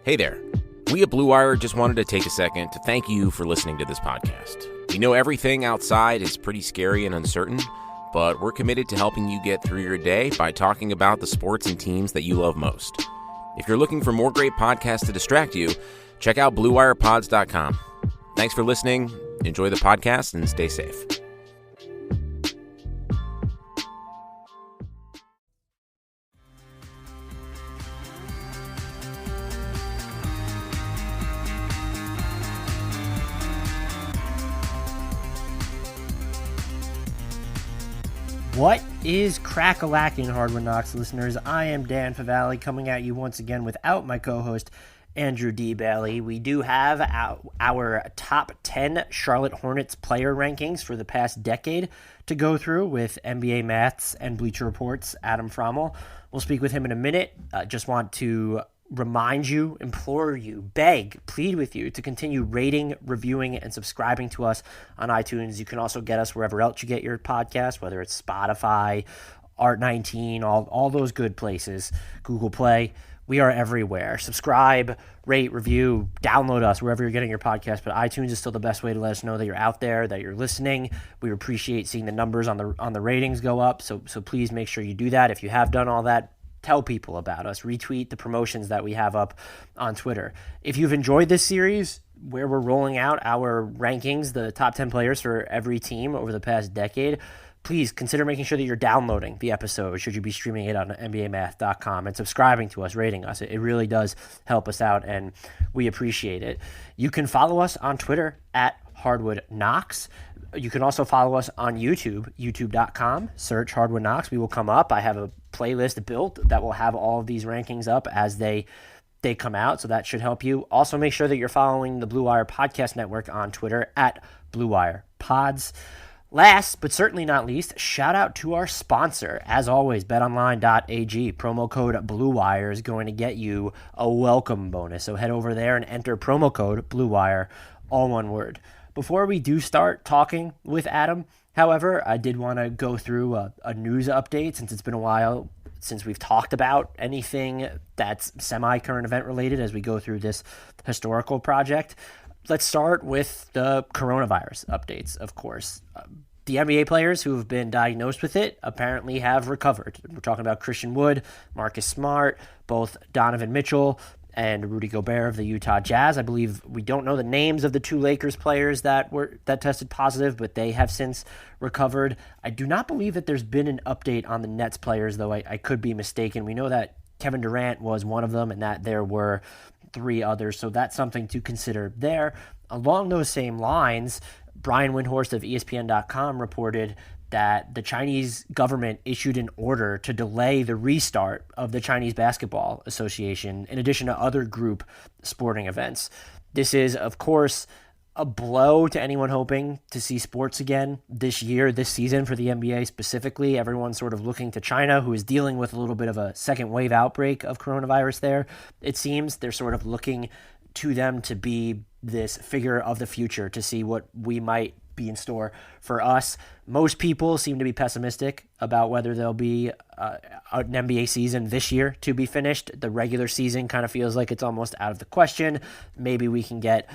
Hey there. We at Blue Wire just wanted to take a second to thank you for listening to this podcast. We know everything outside is pretty scary and uncertain, but we're committed to helping you get through your day by talking about the sports and teams that you love most. If you're looking for more great podcasts to distract you, check out BlueWirePods.com. Thanks for listening. Enjoy the podcast and stay safe. What is crack-a-lacking, Hardwood Knocks listeners? I am Dan Favale coming at you once again without my co-host, Andrew D. Bailey. We do have our top 10 Charlotte Hornets player rankings for the past decade to go through with NBA Maths and Bleacher Report's Adam Frommel. We'll speak with him in a minute. Just want to remind you, implore you, beg, plead with you to continue rating, reviewing, and subscribing to us on iTunes. You can also get us wherever else you get your podcast, whether it's Spotify, Art19, all those good places, Google Play. We are everywhere. Subscribe, rate, review, download us wherever you're getting your podcast. But iTunes is still the best way to let us know that you're out there, that you're listening. We appreciate seeing the numbers on the ratings go up. So please make sure you do that. If you have done all that, tell people about us. Retweet the promotions that we have up on Twitter. If you've enjoyed this series where we're rolling out our rankings, the top 10 players for every team over the past decade, please consider making sure that you're downloading the episode should you be streaming it on NBAmath.com and subscribing to us, rating us. It really does help us out, and we appreciate it. You can follow us on Twitter at Hardwood Knocks. You can also follow us on YouTube, youtube.com. Search Hardwood Knocks. We will come up. I have a playlist built that will have all of these rankings up as they come out, so that should help you. Also, make sure that you're following the Blue Wire Podcast Network on Twitter at Blue Wire Pods. Last, but certainly not least, shout out to our sponsor. As always, betonline.ag. Promo code BlueWire is going to get you a welcome bonus. So head over there and enter promo code BlueWire, all one word. Before we do start talking with Adam, however, I did want to go through a news update since it's been a while since we've talked about anything that's semi-current event related as we go through this historical project. Let's start with the coronavirus updates, of course. The NBA players who have been diagnosed with it apparently have recovered. We're talking about Christian Wood, Marcus Smart, both Donovan Mitchell, and Rudy Gobert of the Utah Jazz. I believe we don't know the names of the two Lakers players that tested positive, but they have since recovered. I do not believe that there's been an update on the Nets players, though I could be mistaken. We know that Kevin Durant was one of them and that there were 3 others, so that's something to consider there. Along those same lines, Brian Windhorst of ESPN.com reported that the Chinese government issued an order to delay the restart of the Chinese Basketball Association in addition to other group sporting events. This is, of course, a blow to anyone hoping to see sports again this year, this season for the NBA specifically. Everyone's sort of looking to China, who is dealing with a little bit of a second wave outbreak of coronavirus there. It seems they're sort of looking to them to be this figure of the future to see what we might be in store for us. Most people seem to be pessimistic about whether there'll be an NBA season this year to be finished. The regular season kind of feels like it's almost out of the question. Maybe we can get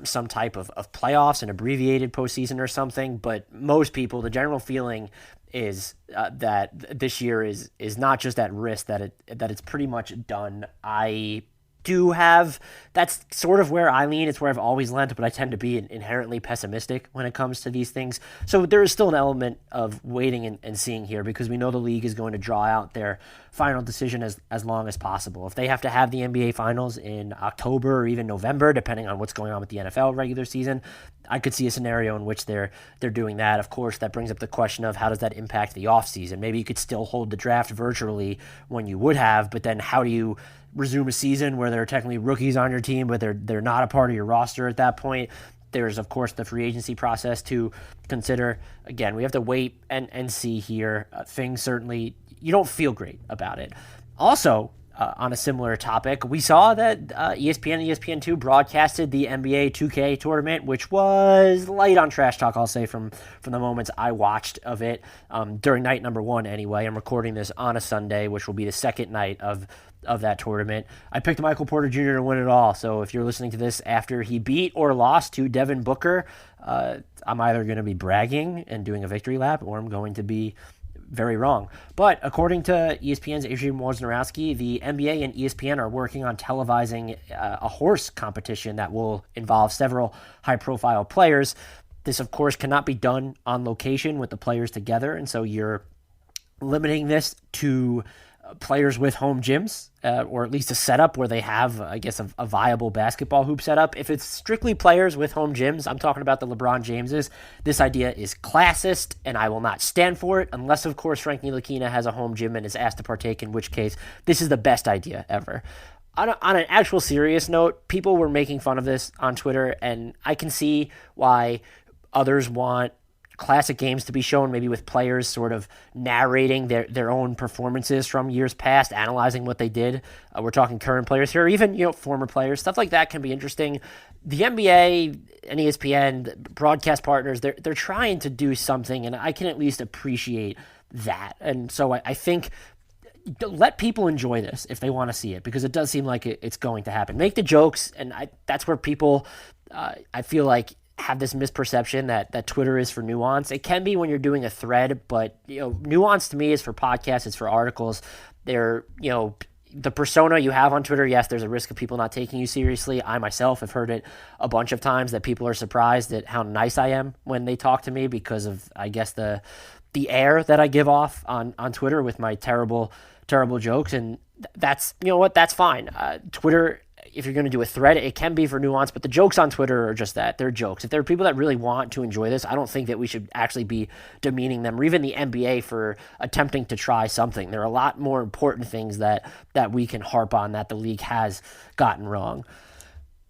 some type of playoffs, an abbreviated postseason or something. But most people, the general feeling is that this year is not just at risk, that it's pretty much done. That's sort of where I lean. It's where I've always lent, but I tend to be inherently pessimistic when it comes to these things. So there is still an element of waiting and seeing here because we know the league is going to draw out their final decision as long as possible. If they have to have the NBA Finals in October or even November, depending on what's going on with the NFL regular season, I could see a scenario in which they're doing that. Of course, that brings up the question of how does that impact the offseason? Maybe you could still hold the draft virtually when you would have, but then how do you resume a season where there are technically rookies on your team, but they're not a part of your roster at that point? There's, of course, the free agency process to consider. Again, we have to wait and see here. Things certainly, you don't feel great about it. Also, on a similar topic, we saw that ESPN and ESPN2 broadcasted the NBA 2K tournament, which was light on trash talk, I'll say, from the moments I watched of it during night number 1 anyway. I'm recording this on a Sunday, which will be the second night of of that tournament. I picked Michael Porter Jr. to win it all. So if you're listening to this after he beat or lost to Devin Booker, I'm either going to be bragging and doing a victory lap, or I'm going to be very wrong. But according to ESPN's Adrian Wojnarowski, the NBA and ESPN are working on televising a horse competition that will involve several high-profile players. This, of course, cannot be done on location with the players together, and so you're limiting this to players with home gyms, or at least a setup where they have, I guess, a viable basketball hoop setup. If it's strictly players with home gyms, I'm talking about the LeBron Jameses, this idea is classist, and I will not stand for it, unless, of course, Frank Ntilikina has a home gym and is asked to partake, in which case this is the best idea ever. On an actual serious note, people were making fun of this on Twitter, and I can see why others want classic games to be shown, maybe with players sort of narrating their own performances from years past, analyzing what they did. We're talking current players here, even former players. Stuff like that can be interesting. The NBA and ESPN broadcast partners, they're trying to do something, and I can at least appreciate that. And so I think let people enjoy this if they want to see it, because it does seem like it's going to happen. Make the jokes, and that's where people, I feel like, have this misperception that Twitter is for nuance. It can be when you're doing a thread, but nuance to me is for podcasts, it's for articles. They're, the persona you have on Twitter, yes, there's a risk of people not taking you seriously. I myself have heard it a bunch of times that people are surprised at how nice I am when they talk to me because of, I guess, the air that I give off on Twitter with my terrible jokes. And that's, that's fine. Twitter, if you're going to do a thread, it can be for nuance, but the jokes on Twitter are just that. They're jokes. If there are people that really want to enjoy this, I don't think that we should actually be demeaning them, or even the NBA for attempting to try something. There are a lot more important things that we can harp on that the league has gotten wrong.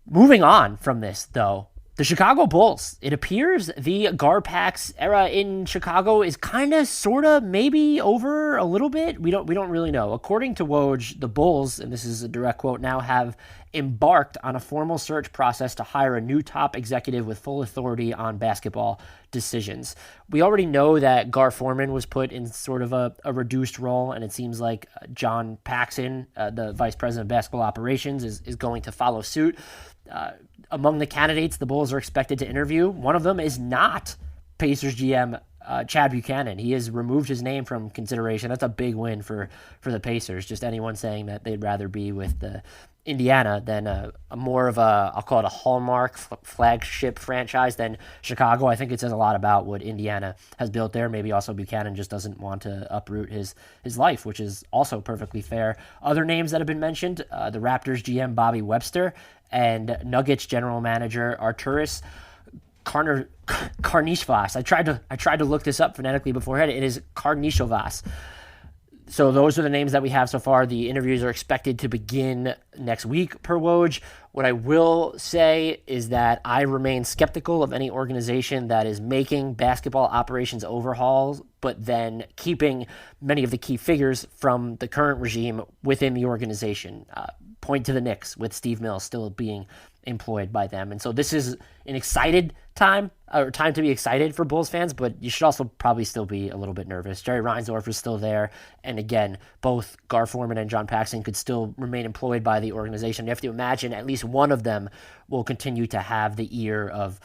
Moving on from this, though, the Chicago Bulls. It appears the Garpax era in Chicago is kind of, sort of, maybe over a little bit. We don't really know. According to Woj, the Bulls, and this is a direct quote, now have embarked on a formal search process to hire a new top executive with full authority on basketball decisions. We already know that Gar Forman was put in sort of a reduced role, and it seems like John Paxson, the vice president of basketball operations, is going to follow suit. Among the candidates the Bulls are expected to interview, one of them is not Pacers GM Chad Buchanan. He has removed his name from consideration. That's a big win for the Pacers. Just anyone saying that they'd rather be with the Indiana than a more of a, I'll call it a hallmark flagship franchise than Chicago. I think it says a lot about what Indiana has built there. Maybe also Buchanan just doesn't want to uproot his life, which is also perfectly fair. Other names that have been mentioned, the Raptors GM Bobby Webster and Nuggets general manager Arturas Karnisovas. I tried to look this up phonetically beforehand. It is Karnisovas. So those are the names that we have so far. The interviews are expected to begin next week per Woj. What I will say is that I remain skeptical of any organization that is making basketball operations overhauls, but then keeping many of the key figures from the current regime within the organization. Point to the Knicks with Steve Mills still being employed by them. And so this is an excited time to be excited for Bulls fans, but you should also probably still be a little bit nervous. Jerry Reinsdorf is still there. And again, both Gar Forman and John Paxson could still remain employed by the organization. You have to imagine at least one of them will continue to have the ear of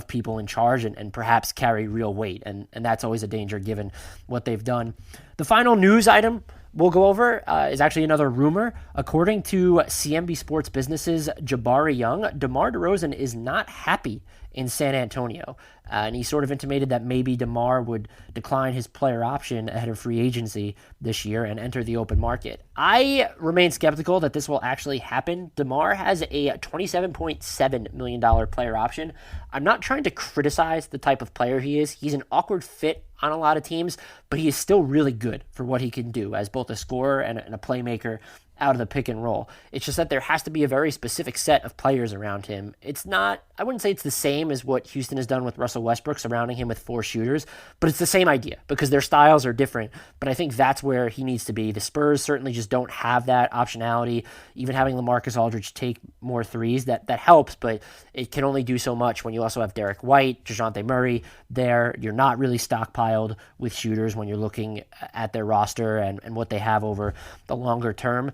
people in charge and perhaps carry real weight. And that's always a danger given what they've done. The final news item we'll go over is actually another rumor. According to CMB Sports Business's Jabari Young, DeMar DeRozan is not happy in San Antonio. And he sort of intimated that maybe DeMar would decline his player option ahead of free agency this year and enter the open market. I remain skeptical that this will actually happen. DeMar has a $27.7 million player option. I'm not trying to criticize the type of player he is. He's an awkward fit on a lot of teams, but he is still really good for what he can do as both a scorer and a playmaker out of the pick and roll. It's just that there has to be a very specific set of players around him. It's not, I wouldn't say it's the same as what Houston has done with Russell Westbrook, surrounding him with 4 shooters, but it's the same idea because their styles are different. But I think that's where he needs to be. The Spurs certainly just don't have that optionality. Even having LaMarcus Aldridge take more threes, that helps, but it can only do so much when you also have Derek White, DeJounte Murray there. You're not really stockpiled with shooters when you're looking at their roster and what they have over the longer term.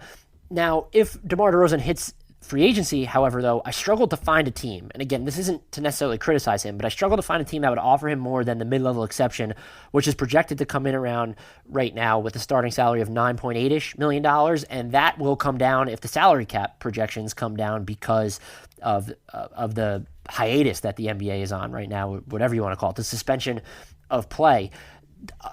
Now, if DeMar DeRozan hits free agency, however, though, I struggle to find a team. And again, this isn't to necessarily criticize him, but I struggle to find a team that would offer him more than the mid-level exception, which is projected to come in around right now with a starting salary of $9.8 million. And that will come down if the salary cap projections come down because of the hiatus that the NBA is on right now, whatever you want to call it, the suspension of play.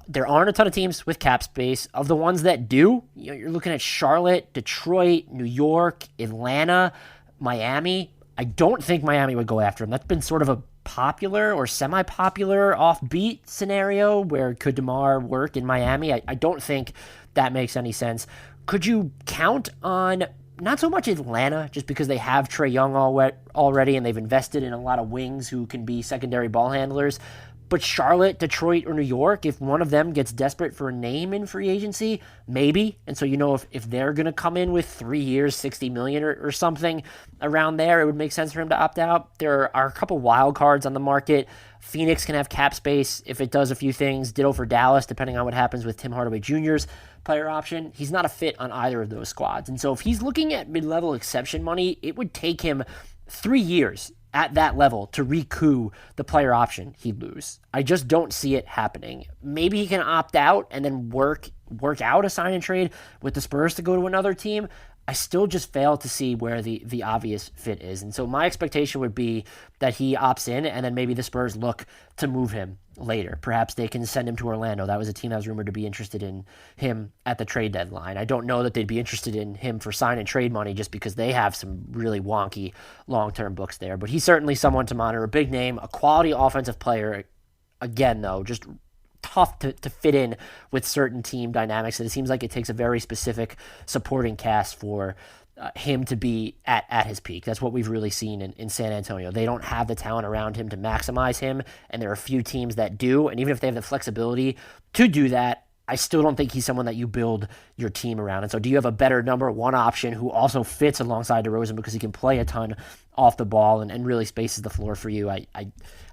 There aren't a ton of teams with cap space. Of the ones that do, you're looking at Charlotte, Detroit, New York, Atlanta, Miami. I don't think Miami would go after him. That's been sort of a popular or semi-popular offbeat scenario where could DeMar work in Miami? I don't think that makes any sense. Could you count on not so much Atlanta, just because they have Trae Young already and they've invested in a lot of wings who can be secondary ball handlers, but Charlotte, Detroit, or New York, if one of them gets desperate for a name in free agency, maybe. And so, if they're going to come in with 3 years, $60 million or something around there, it would make sense for him to opt out. There are a couple wild cards on the market. Phoenix can have cap space if it does a few things. Ditto for Dallas, depending on what happens with Tim Hardaway Jr.'s player option. He's not a fit on either of those squads. And so if he's looking at mid-level exception money, it would take him 3 years at that level to recoup the player option he'd lose. I just don't see it happening. Maybe he can opt out and then work out a sign and trade with the Spurs to go to another team. I still just fail to see where the obvious fit is. And so my expectation would be that he opts in and then maybe the Spurs look to move him later. Perhaps they can send him to Orlando. That was a team that was rumored to be interested in him at the trade deadline. I don't know that they'd be interested in him for sign and trade money just because they have some really wonky long-term books there. But he's certainly someone to monitor, a big name, a quality offensive player. Again, though, just tough to fit in with certain team dynamics. And it seems like it takes a very specific supporting cast for him to be at his peak. That's what we've really seen in San Antonio. They don't have the talent around him to maximize him, and there are a few teams that do. And even if they have the flexibility to do that, I still don't think he's someone that you build your team around. And so do you have a better number one option who also fits alongside DeRozan because he can play a ton off the ball and really spaces the floor for you? I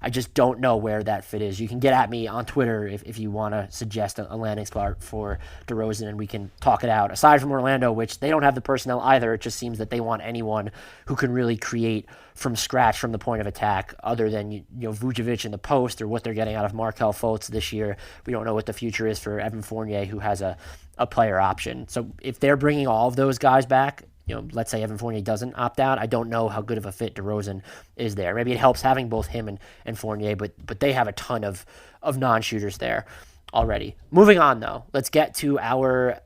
just don't know where that fit is. You can get at me on Twitter if you want to suggest a landing spot for DeRozan, and we can talk it out. Aside from Orlando, which they don't have the personnel either, it just seems that they want anyone who can really create from scratch from the point of attack, other than Vucevic in the post or what they're getting out of Markelle Fultz this year. We don't know what the future is for Evan Fournier, who has a player option. So if they're bringing all of those guys back, let's say Evan Fournier doesn't opt out, I don't know how good of a fit DeRozan is there. Maybe it helps having both him and Fournier, but they have a ton of non-shooters there already. Moving on, though, let's get to our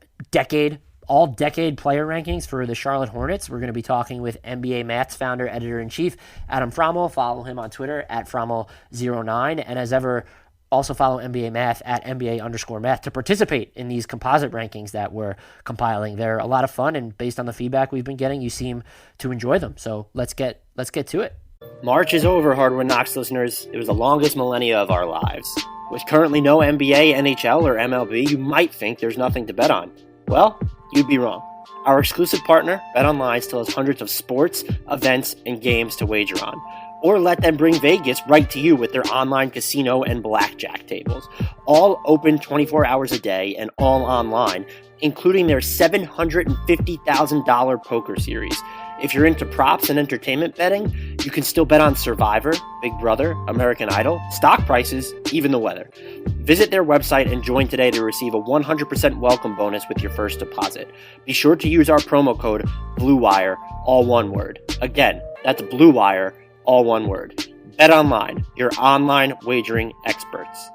all-decade player rankings for the Charlotte Hornets. We're going to be talking with NBA Math's founder, editor-in-chief, Adam Frommel. Follow him on Twitter at Frommel09. And as ever, also follow NBA Math at NBA_Math to participate in these composite rankings that we're compiling. They're a lot of fun, and based on the feedback we've been getting, you seem to enjoy them. So let's get to it. March is over, Hardwood Knocks listeners. It was the longest millennia of our lives. With currently no NBA, NHL, or MLB, you might think there's nothing to bet on. Well, you'd be wrong. Our exclusive partner, BetOnline, still has hundreds of sports, events, and games to wager on. Or let them bring Vegas right to you with their online casino and blackjack tables. All open 24 hours a day and all online, including their $750,000 poker series. If you're into props and entertainment betting, you can still bet on Survivor, Big Brother, American Idol, stock prices, even the weather. Visit their website and join today to receive a 100% welcome bonus with your first deposit. Be sure to use our promo code BLUEWIRE, all one word. Again, that's BLUEWIRE, all one word. BetOnline, your online wagering experts.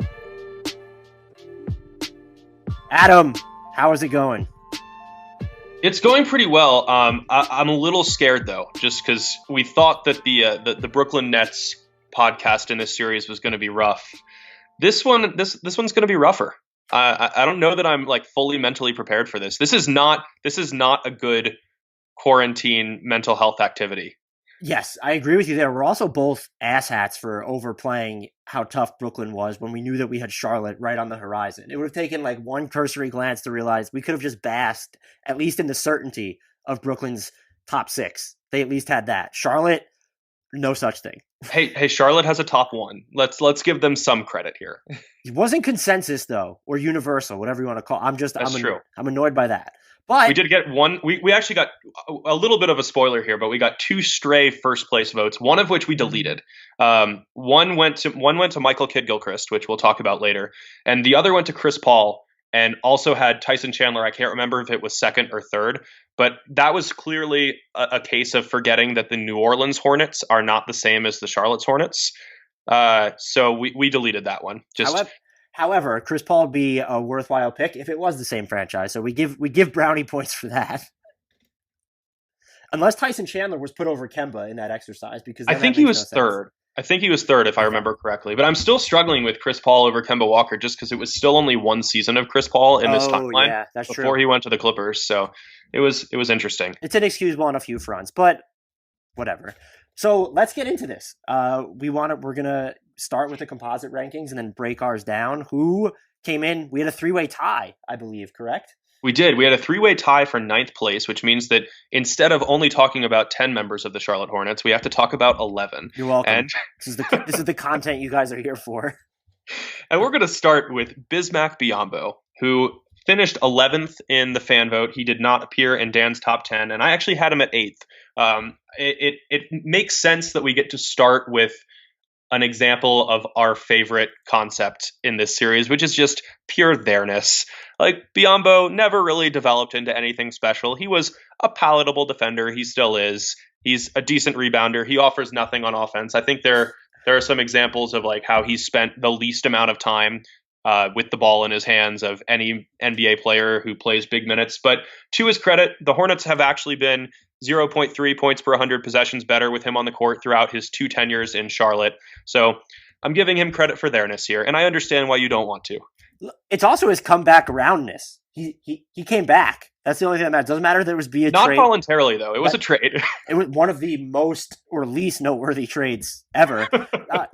Adam, how is it going? It's going pretty well. I'm a little scared though, just because we thought that the Brooklyn Nets podcast in this series was going to be rough. This one's going to be rougher. I don't know that I'm like fully mentally prepared for this. This is not a good quarantine mental health activity. Yes, I agree with you there. We're also both asshats for overplaying how tough Brooklyn was when we knew that we had Charlotte right on the horizon. It would have taken like one cursory glance to realize we could have just basked, at least in the certainty of Brooklyn's top six. They at least had that. Charlotte, no such thing. Hey, Charlotte has a top one. Let's give them some credit here. It wasn't consensus though, or universal, whatever you want to call it. That's true. I'm annoyed by that. But we did get one. We actually got a little bit of a spoiler here, but we got 2 stray first place votes. One of which we deleted. One went to Michael Kidd-Gilchrist, which we'll talk about later, and the other went to Chris Paul, and also had Tyson Chandler. I can't remember if it was second or third, but that was clearly a case of forgetting that the New Orleans Hornets are not the same as the Charlotte Hornets. So we deleted that one. However, Chris Paul would be a worthwhile pick if it was the same franchise. So we give brownie points for that. Unless Tyson Chandler was put over Kemba in that exercise, because I think he was third. I think he was third, if I remember correctly. But I'm still struggling with Chris Paul over Kemba Walker, just because it was still only one season of Chris Paul in this timeline. Yeah, that's before true. he went to the Clippers. So it was interesting. It's inexcusable on a few fronts, but whatever. So let's get into this. We're gonna start with the composite rankings and then break ours down. Who came in? We had a 3-way tie, I believe, correct? We did. We had a 3-way tie for 9th place, which means that instead of only talking about 10 members of the Charlotte Hornets, we have to talk about 11. You're welcome. And this is the content you guys are here for. And we're going to start with Bismack Biyombo, who finished 11th in the fan vote. He did not appear in Dan's top 10, and I actually had him at 8th. It makes sense that we get to start with an example of our favorite concept in this series, which is just pure there-ness. Like, Biyombo never really developed into anything special. He was a palatable defender. He still is. He's a decent rebounder. He offers nothing on offense. I think there are some examples of like how he spent the least amount of time with the ball in his hands of any NBA player who plays big minutes. But to his credit, the Hornets have actually been 0.3 points per 100 possessions better with him on the court throughout his 2 tenures in Charlotte. So I'm giving him credit for theirness here, and I understand why you don't want to. It's also his comeback aroundness. He came back. That's the only thing that matters. Doesn't matter if there was a Not trade. voluntarily, though. It was a trade. It was one of the most or least noteworthy trades ever.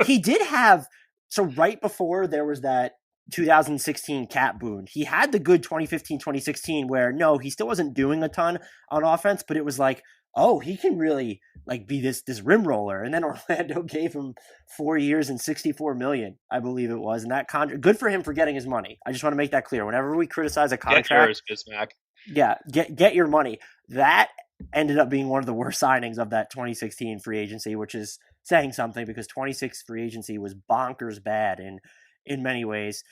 He did have, so right before there was that 2016 Cat Boone, he had the good 2015-2016 where no, he still wasn't doing a ton on offense, but it was like, oh, he can really like be this rim roller. And then Orlando gave him 4 years and $64 million, I believe it was, and that contract, good for him for getting his money. I just want to make that clear. Whenever we criticize a contract, get yours, Bismack. Yeah, get your money. That ended up being one of the worst signings of that 2016 free agency, which is saying something because 26 free agency was bonkers bad in many ways.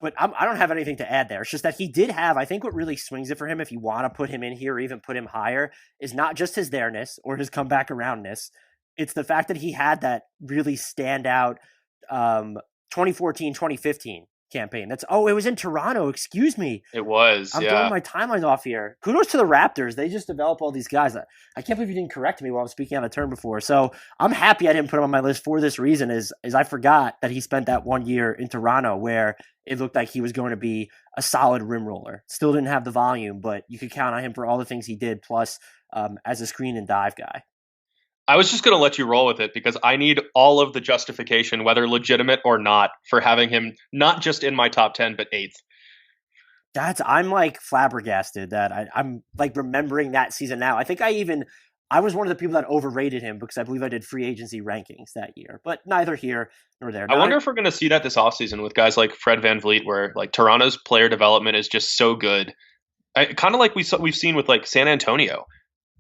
But I don't have anything to add there. It's just that he did have, I think what really swings it for him, if you want to put him in here or even put him higher, is not just his there-ness or his comeback aroundness. It's the fact that he had that really standout 2014-2015 campaign. It was in Toronto. Excuse me. It was. I'm throwing my timelines off here. Kudos to the Raptors. They just develop all these guys. I can't believe you didn't correct me while I was speaking on a term before. So I'm happy I didn't put him on my list for this reason. Is I forgot that he spent that 1 year in Toronto where it looked like he was going to be a solid rim roller. Still didn't have the volume, but you could count on him for all the things he did. Plus, as a screen and dive guy. I was just going to let you roll with it because I need all of the justification, whether legitimate or not, for having him not just in my top 10, but 8th. I'm like flabbergasted that I'm like remembering that season now. I think I was one of the people that overrated him because I believe I did free agency rankings that year, but neither here nor there. I wonder if we're going to see that this offseason with guys like Fred VanVleet, where like Toronto's player development is just so good. Kind of like we've seen with like San Antonio.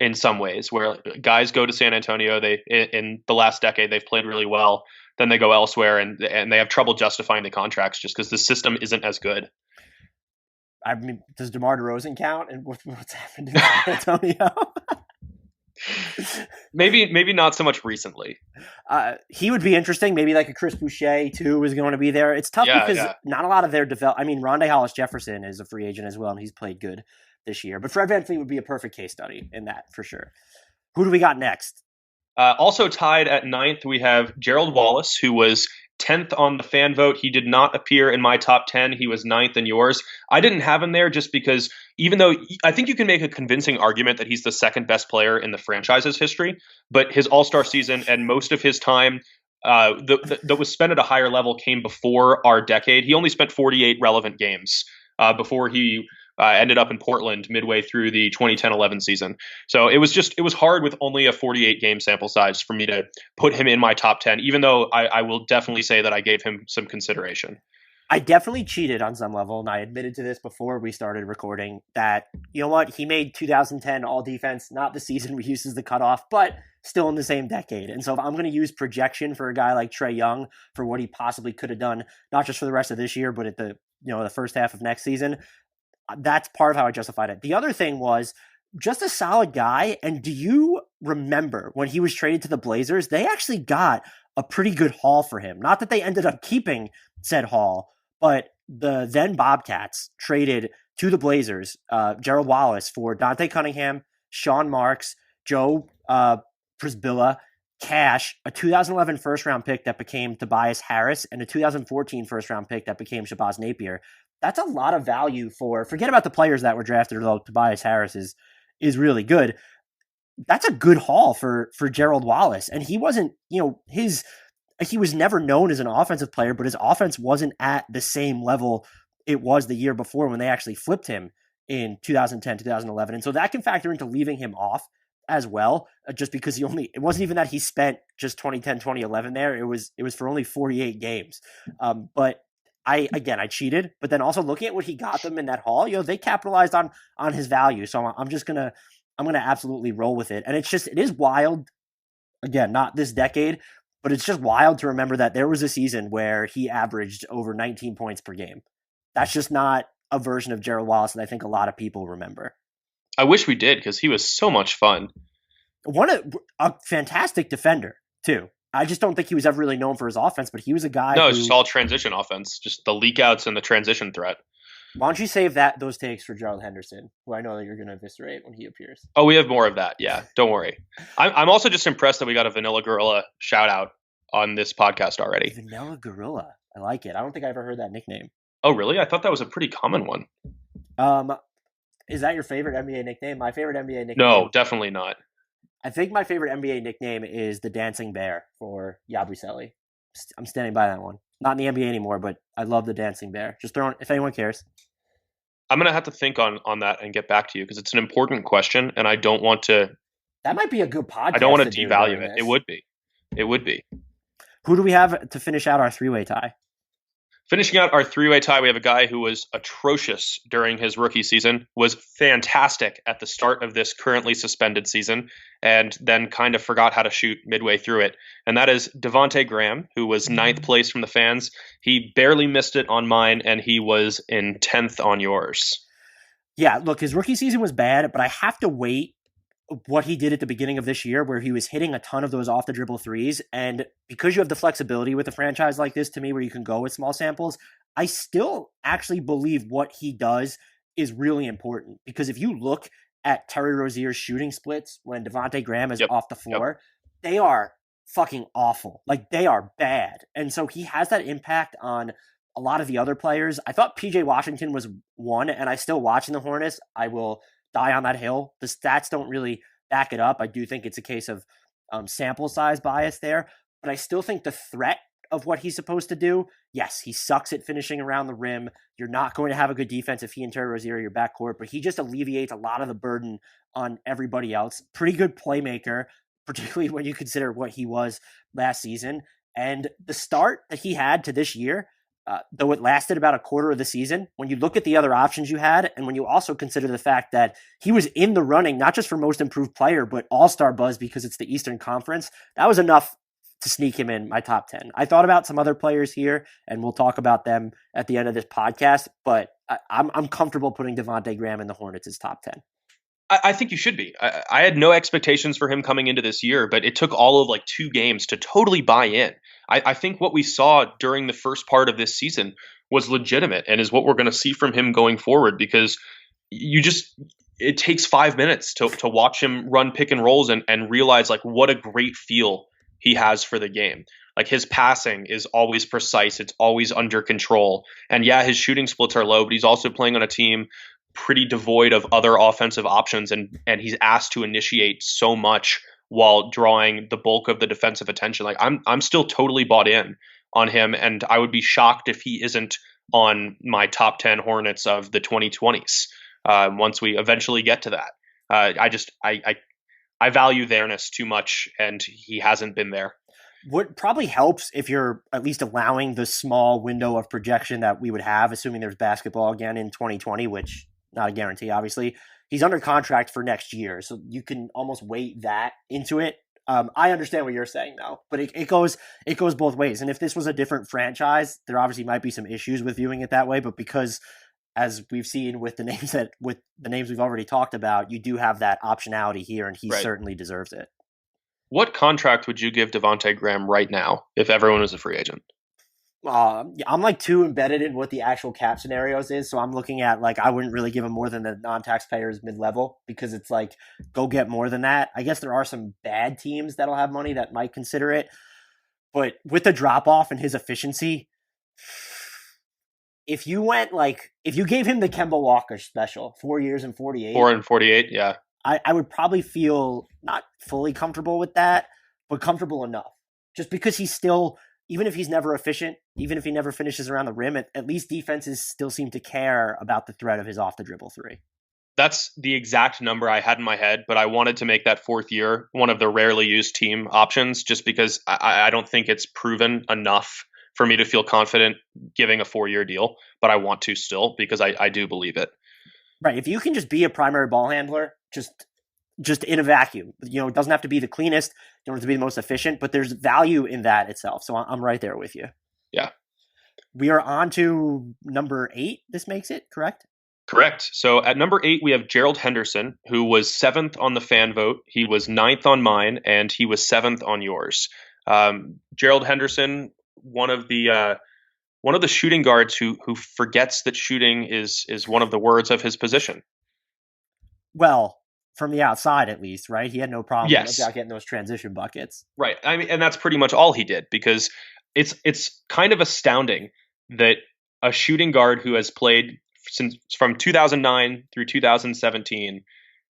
In some ways, where guys go to San Antonio, they in the last decade they've played really well. Then they go elsewhere, and they have trouble justifying the contracts just because the system isn't as good. I mean, does DeMar DeRozan count? And what's happened in San Antonio? Maybe not so much recently. He would be interesting. Maybe like a Chris Boucher too is going to be there. It's tough because not a lot of their I mean, Rondae Hollis-Jefferson is a free agent as well, and he's played good this year. But Fred VanVleet would be a perfect case study in that for sure. Who do we got next? Also tied at 9th, we have Gerald Wallace, who was 10th on the fan vote. He did not appear in my top 10. He was 9th in yours. I didn't have him there just because even though I think you can make a convincing argument that he's the second best player in the franchise's history, but his all-star season and most of his time that was spent at a higher level came before our decade. He only spent 48 relevant games before he ended up in Portland midway through the 2010-11 season. So it was hard with only a 48 game sample size for me to put him in my top 10, even though I will definitely say that I gave him some consideration. I definitely cheated on some level, and I admitted to this before we started recording that, you know what, he made 2010 all defense, not the season we used as the cutoff, but still in the same decade. And so if I'm going to use projection for a guy like Trae Young for what he possibly could have done, not just for the rest of this year, but at the first half of next season, that's part of how I justified it. The other thing was just a solid guy. And do you remember when he was traded to the Blazers, they actually got a pretty good haul for him. Not that they ended up keeping said haul, but the then Bobcats traded to the Blazers Gerald Wallace for Dante Cunningham, Sean Marks, Joe Prisbilla, cash, a 2011 first-round pick that became Tobias Harris, and a 2014 first-round pick that became Shabazz Napier. That's a lot of value forget about the players that were drafted, although Tobias Harris is really good. That's a good haul for Gerald Wallace. And he wasn't, he was never known as an offensive player, but his offense wasn't at the same level it was the year before when they actually flipped him in 2010, 2011. And so that can factor into leaving him off as well, just because it wasn't even that he spent just 2010, 2011 there. It was for only 48 games. But I cheated, but then also looking at what he got them in that haul, they capitalized on his value. So I'm going to absolutely roll with it. And it is wild. Again, not this decade, but it's just wild to remember that there was a season where he averaged over 19 points per game. That's just not a version of Gerald Wallace that I think a lot of people remember. I wish we did, because he was so much fun. A fantastic defender, too. I just don't think he was ever really known for his offense, but he was a guy No, it's just all transition offense, just the leak outs and the transition threat. Why don't you save those takes for Gerald Henderson, who I know that you're going to eviscerate when he appears. Oh, we have more of that. Yeah, don't worry. I'm also just impressed that we got a Vanilla Gorilla shout out on this podcast already. Vanilla Gorilla. I like it. I don't think I ever heard that nickname. Oh, really? I thought that was a pretty common one. Is that your favorite NBA nickname? My favorite NBA nickname? No, definitely not. I think my favorite NBA nickname is the Dancing Bear for Yabusele. I'm standing by that one. Not in the NBA anymore, but I love the Dancing Bear. Just throwing, if anyone cares. I'm going to have to think on that and get back to you, because it's an important question, and I don't want to... That might be a good podcast. I don't want to devalue it. It would be. It would be. Who do we have to finish out our three-way tie? Finishing out our three-way tie, we have a guy who was atrocious during his rookie season, was fantastic at the start of this currently suspended season, and then kind of forgot how to shoot midway through it. And that is Devonte Graham, who was ninth place from the fans. He barely missed it on mine, and he was in 10th on yours. Yeah, look, his rookie season was bad, but I have to wait what he did at the beginning of this year, where he was hitting a ton of those off the dribble threes. And because you have the flexibility with a franchise like this, to me, where you can go with small samples, I still actually believe what he does is really important. Because if you look at Terry Rozier's shooting splits when Devonte Graham is off the floor, they are fucking awful. Like, they are bad. And so he has that impact on a lot of the other players. I thought PJ Washington was one, and I still watching the Hornets. I will die on that hill. The stats don't really back it up. I do think it's a case of sample size bias there, but I still think the threat of what he's supposed to do, yes, he sucks at finishing around the rim. You're not going to have a good defense if he and Terry Rozier are your backcourt, but he just alleviates a lot of the burden on everybody else. Pretty good playmaker, particularly when you consider what he was last season. And the start that he had to this year, though it lasted about a quarter of the season, when you look at the other options you had, and when you also consider the fact that he was in the running, not just for most improved player, but all-star buzz because it's the Eastern Conference, that was enough to sneak him in my top 10. I thought about some other players here, and we'll talk about them at the end of this podcast, but I'm comfortable putting Devonte Graham in the Hornets as top 10. I think you should be. I had no expectations for him coming into this year, but it took all of 2 games to totally buy in. I think what we saw during the first part of this season was legitimate and is what we're going to see from him going forward, because it takes 5 minutes to watch him run pick and rolls and realize what a great feel he has for the game. His passing is always precise. It's always under control. And yeah, his shooting splits are low, but he's also playing on a team pretty devoid of other offensive options, and he's asked to initiate so much while drawing the bulk of the defensive attention. I'm still totally bought in on him, and I would be shocked if he isn't on my top 10 Hornets of the 2020s once we eventually get to that. I value there-ness too much, and he hasn't been there. What probably helps if you're at least allowing the small window of projection that we would have, assuming there's basketball again in 2020, which not a guarantee, obviously. He's under contract for next year, so you can almost weight that into it. I understand what you're saying, though, but it goes both ways. And if this was a different franchise, there obviously might be some issues with viewing it that way. But because, as we've seen with the names we've already talked about, you do have that optionality here, and he certainly deserves it. What contract would you give Devontae Graham right now if everyone was a free agent? I'm like too embedded in what the actual cap scenarios is, so I'm looking at like I wouldn't really give him more than the non-taxpayers mid-level because it's like go get more than that. I guess there are some bad teams that'll have money that might consider it, but with the drop-off in his efficiency, if you gave him the Kemba Walker special, 4 years and 48, 4 and 48, yeah, I would probably feel not fully comfortable with that, but comfortable enough, just because he's still. Even if he's never efficient, even if he never finishes around the rim, at least defenses still seem to care about the threat of his off-the-dribble three. That's the exact number I had in my head, but I wanted to make that fourth year one of the rarely used team options just because I don't think it's proven enough for me to feel confident giving a 4-year deal, but I want to still because I do believe it. Right. If you can just be a primary ball handler, just in a vacuum. It doesn't have to be the cleanest, don't have to be the most efficient, but there's value in that itself. So I'm right there with you. Yeah. We are on to number 8. This makes it, correct? Correct. So at number 8, we have Gerald Henderson, who was 7th on the fan vote. He was 9th on mine, and he was 7th on yours. Gerald Henderson, one of the shooting guards who forgets that shooting is one of the words of his position. Well, from the outside, at least, right? He had no problem about getting those transition buckets. Right. I mean, and that's pretty much all he did because it's kind of astounding that a shooting guard who has played from 2009 through 2017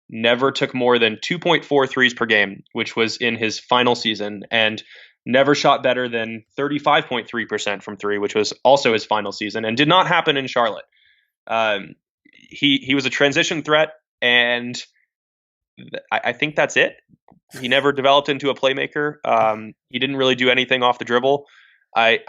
never took more than 2.4 threes per game, which was in his final season, and never shot better than 35.3% from three, which was also his final season, and did not happen in Charlotte. He was a transition threat, and I think that's it. He never developed into a playmaker. He didn't really do anything off the dribble. I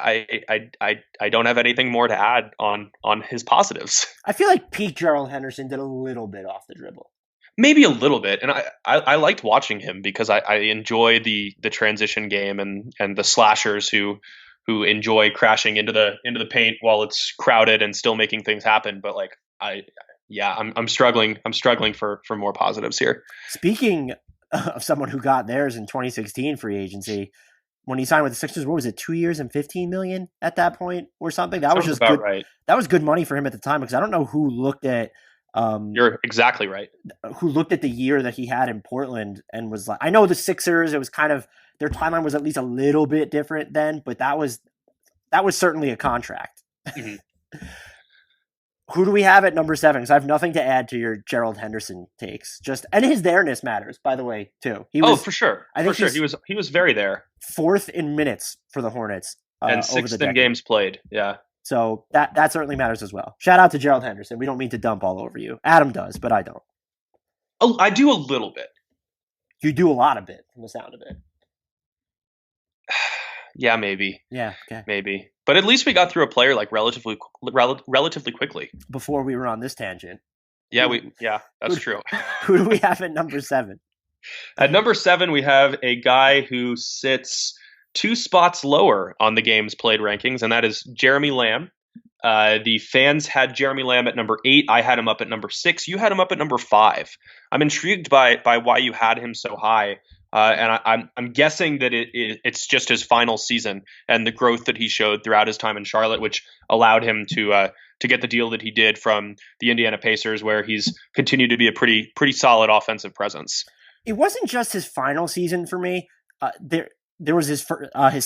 don't have anything more to add on his positives. I feel like peak Gerald Henderson did a little bit off the dribble. Maybe a little bit, and I liked watching him because I enjoy the transition game and the slashers who enjoy crashing into the paint while it's crowded and still making things happen. But like I'm struggling for more positives here. Speaking of someone who got theirs in 2016 free agency, when he signed with the Sixers, what was it, 2 years and $15 million at that point or something? That was just about good. Right. That was good money for him at the time because I don't know who looked at. You're exactly right. Who looked at the year that he had in Portland and was like, I know the Sixers, it was kind of their timeline was at least a little bit different then, but that was certainly a contract. Mm-hmm. Who do we have at number 7? Because I have nothing to add to your Gerald Henderson takes. And his there-ness matters, by the way, too. For sure. He was very there. 4th in minutes for the Hornets. And 6th in games played. Yeah. So that certainly matters as well. Shout out to Gerald Henderson. We don't mean to dump all over you. Adam does, but I don't. Oh, I do a little bit. You do a lot of it from the sound of it. Yeah, maybe. Yeah, okay. Maybe. But at least we got through a player like relatively quickly. Before we were on this tangent. Yeah, that's true. Who do we have at number 7? At number 7, we have a guy who sits 2 spots lower on the games played rankings, and that is Jeremy Lamb. The fans had Jeremy Lamb at number 8. I had him up at number 6. You had him up at number 5. I'm intrigued by why you had him so high. And I'm guessing that it's just his final season and the growth that he showed throughout his time in Charlotte, which allowed him to get the deal that he did from the Indiana Pacers, where he's continued to be a pretty solid offensive presence. It wasn't just his final season for me. There was his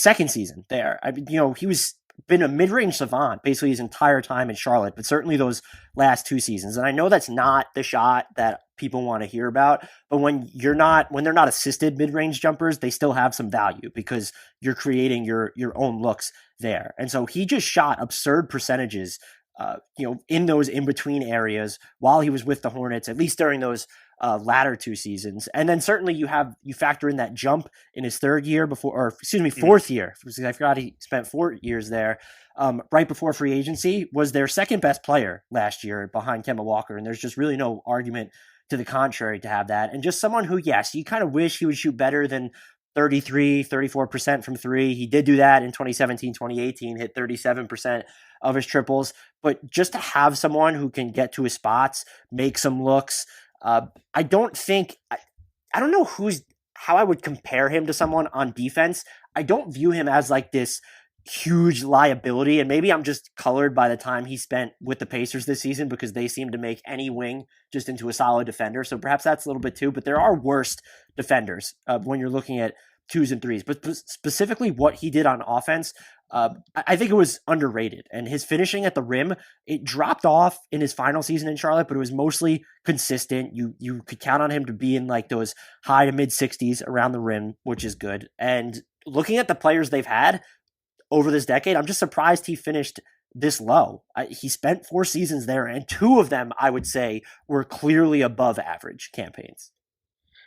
second season there. I mean, he was been a mid-range savant basically his entire time in Charlotte, but certainly those last 2 seasons. And I know that's not the shot that people want to hear about, but when they're not assisted mid-range jumpers, they still have some value because you're creating your own looks there. And so he just shot absurd percentages in those in-between areas while he was with the Hornets, at least during those latter two seasons. And then certainly you factor in that jump in his fourth year, because I forgot he spent 4 years there, right before free agency, was their second best player last year behind Kemba Walker. And there's just really no argument to the contrary to have that. And just someone who, yes, you kind of wish he would shoot better than 34% from three. He did do that in 2017, 2018, hit 37% of his triples. But just to have someone who can get to his spots, make some looks, I don't know how I would compare him to someone on defense. I don't view him as like this huge liability, and maybe I'm just colored by the time he spent with the Pacers this season, because they seem to make any wing just into a solid defender. So perhaps that's a little bit too, but there are worse defenders when you're looking at twos and threes. But specifically what he did on offense, I think it was underrated. And his finishing at the rim, it dropped off in his final season in Charlotte, but it was mostly consistent. You could count on him to be in like those high to mid 60s around the rim, which is good. And looking at the players they've had over this decade, I'm just surprised he finished this low. He spent 4 seasons there, and 2 of them, I would say, were clearly above average campaigns.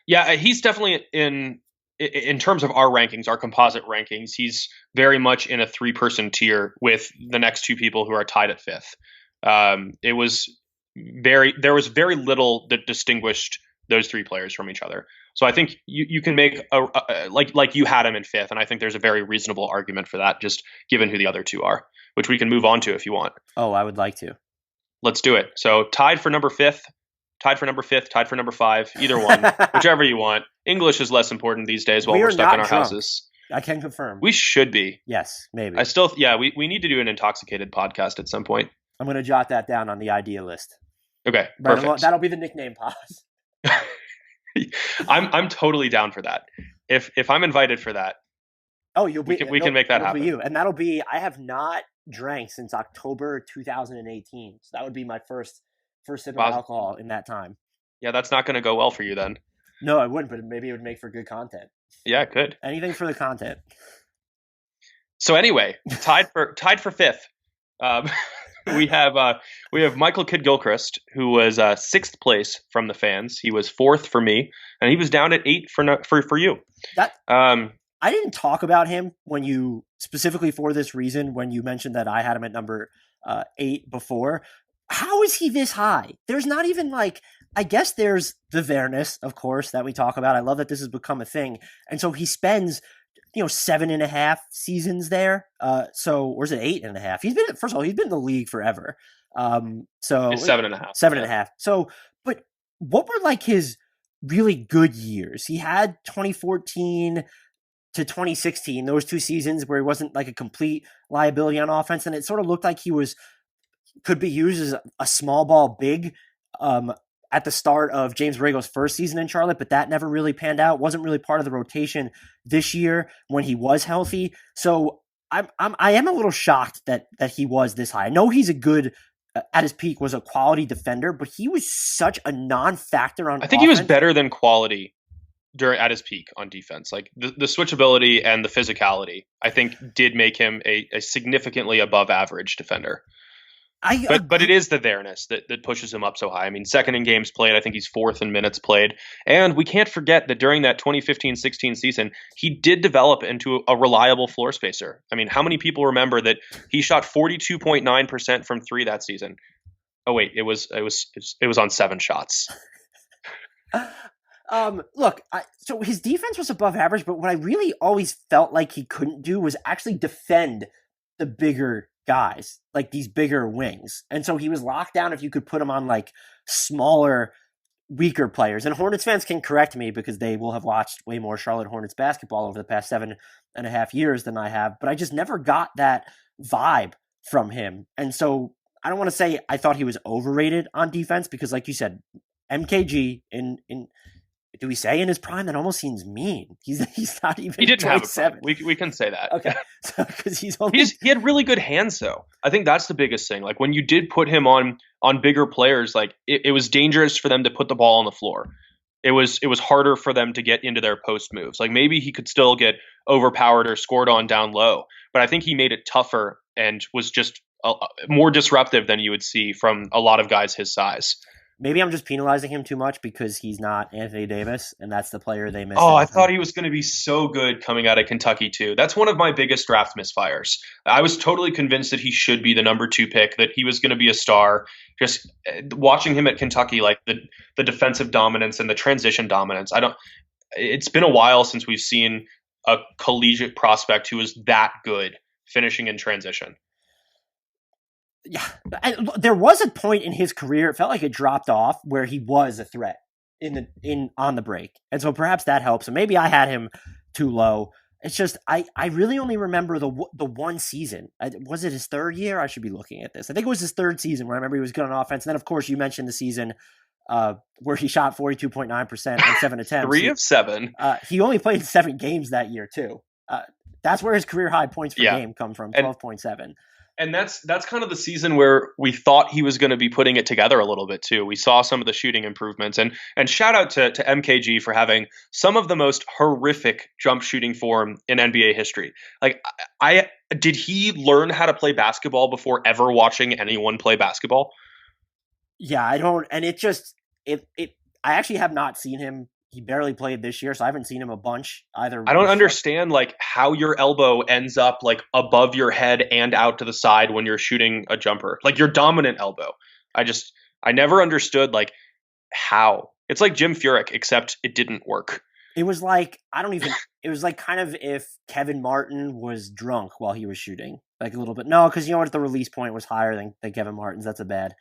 Yeah, he's definitely in terms of our rankings, our composite rankings, he's very much in a 3-person tier with the next 2 people who are tied at 5th. There was very little that distinguished those 3 players from each other. So I think you can make like you had him in 5th, and I think there's a very reasonable argument for that, just given who the other 2 are, which we can move on to if you want. Oh, I would like to. Let's do it. So tied for number 5th, tied for number 5, either one, whichever you want. English is less important these days while we're stuck in our houses. I can confirm. We should be. Yes, maybe. We need to do an intoxicated podcast at some point. I'm going to jot that down on the idea list. Okay, perfect. Right, that'll be the nickname pause. I'm totally down for that. If I'm invited for that, we can make that happen. Be you. And that'll be, I have not drank since October 2018. So that would be my first sip of alcohol in that time. Yeah, that's not going to go well for you then. No, I wouldn't, but maybe it would make for good content. Yeah, it could. Anything for the content. So anyway, tied for 5th. We have Michael Kidd-Gilchrist, who was 6th place from the fans. He was 4th for me, and he was down at 8 for you. I didn't talk about him when you specifically for this reason when you mentioned that I had him at number 8 before. How is he this high? There's not even I guess there's the fairness, of course, that we talk about. I love that this has become a thing, and so he spends 7.5 seasons there. Or is it 8.5? He's been in the league forever. So it's 7.5. 7.5. So, but what were his really good years? He had 2014 to 2016, those 2 seasons where he wasn't a complete liability on offense, and it sort of looked like he could be used as a small ball big at the start of James Borrego's first season in Charlotte, but that never really panned out. Wasn't really part of the rotation this year when he was healthy. So I am a little shocked that he was this high. I know he's a good at his peak was a quality defender, but he was such a non-factor on. I think offense. He was better than quality at his peak on defense. The switchability and the physicality, I think, did make him a significantly above average defender. But it is the there-ness that pushes him up so high. I mean, 2nd in games played. I think he's 4th in minutes played. And we can't forget that during that 2015-16 season, he did develop into a reliable floor spacer. I mean, how many people remember that he shot 42.9% from 3 that season? Oh wait, it was on 7 shots. Look, so his defense was above average, but what I really always felt like he couldn't do was actually defend the bigger guys, these bigger wings. And so he was locked down if you could put him on smaller, weaker players. And Hornets fans can correct me because they will have watched way more Charlotte Hornets basketball over the past 7.5 years than I have, but I just never got that vibe from him. And so I don't want to say I thought he was overrated on defense because, like you said, MKG in do we say in his prime? That almost seems mean. He's not even. He didn't have a prime. We can say that. Okay, because he had really good hands though. I think that's the biggest thing. When you did put him on bigger players, it was dangerous for them to put the ball on the floor. It was harder for them to get into their post moves. Maybe he could still get overpowered or scored on down low, but I think he made it tougher and was just more disruptive than you would see from a lot of guys his size. Maybe I'm just penalizing him too much because he's not Anthony Davis, and that's the player they missed. Oh, I thought he was going to be so good coming out of Kentucky, too. That's one of my biggest draft misfires. I was totally convinced that he should be the number 2 pick, that he was going to be a star. Just watching him at Kentucky, like the defensive dominance and the transition dominance. It's been a while since we've seen a collegiate prospect who is that good finishing in transition. Yeah, there was a point in his career, it felt like it dropped off, where he was a threat on the break, and so perhaps that helps. So maybe I had him too low. It's just I really only remember the one season. Was it his third year? I should be looking at this. I think it was his third season where I remember he was good on offense. And then of course you mentioned the season where he shot 42.9% on 7 attempts. 3 of 7. He only played 7 games that year too. That's where his career high points per game come from, 12.7. And that's kind of the season where we thought he was going to be putting it together a little bit too. We saw some of the shooting improvements, and shout out to MKG for having some of the most horrific jump shooting form in NBA history. Like, did he learn how to play basketball before ever watching anyone play basketball? Yeah, I don't, and I actually have not seen him. He barely played this year, so I haven't seen him a bunch either. I don't understand like how your elbow ends up like above your head and out to the side when you're shooting a jumper, like your dominant elbow. I never understood like how. It's like Jim Furyk, except it didn't work. It was like, it was like kind of if Kevin Martin was drunk while he was shooting, like a little bit. No, because you know what, the release point was higher than Kevin Martin's. That's a bad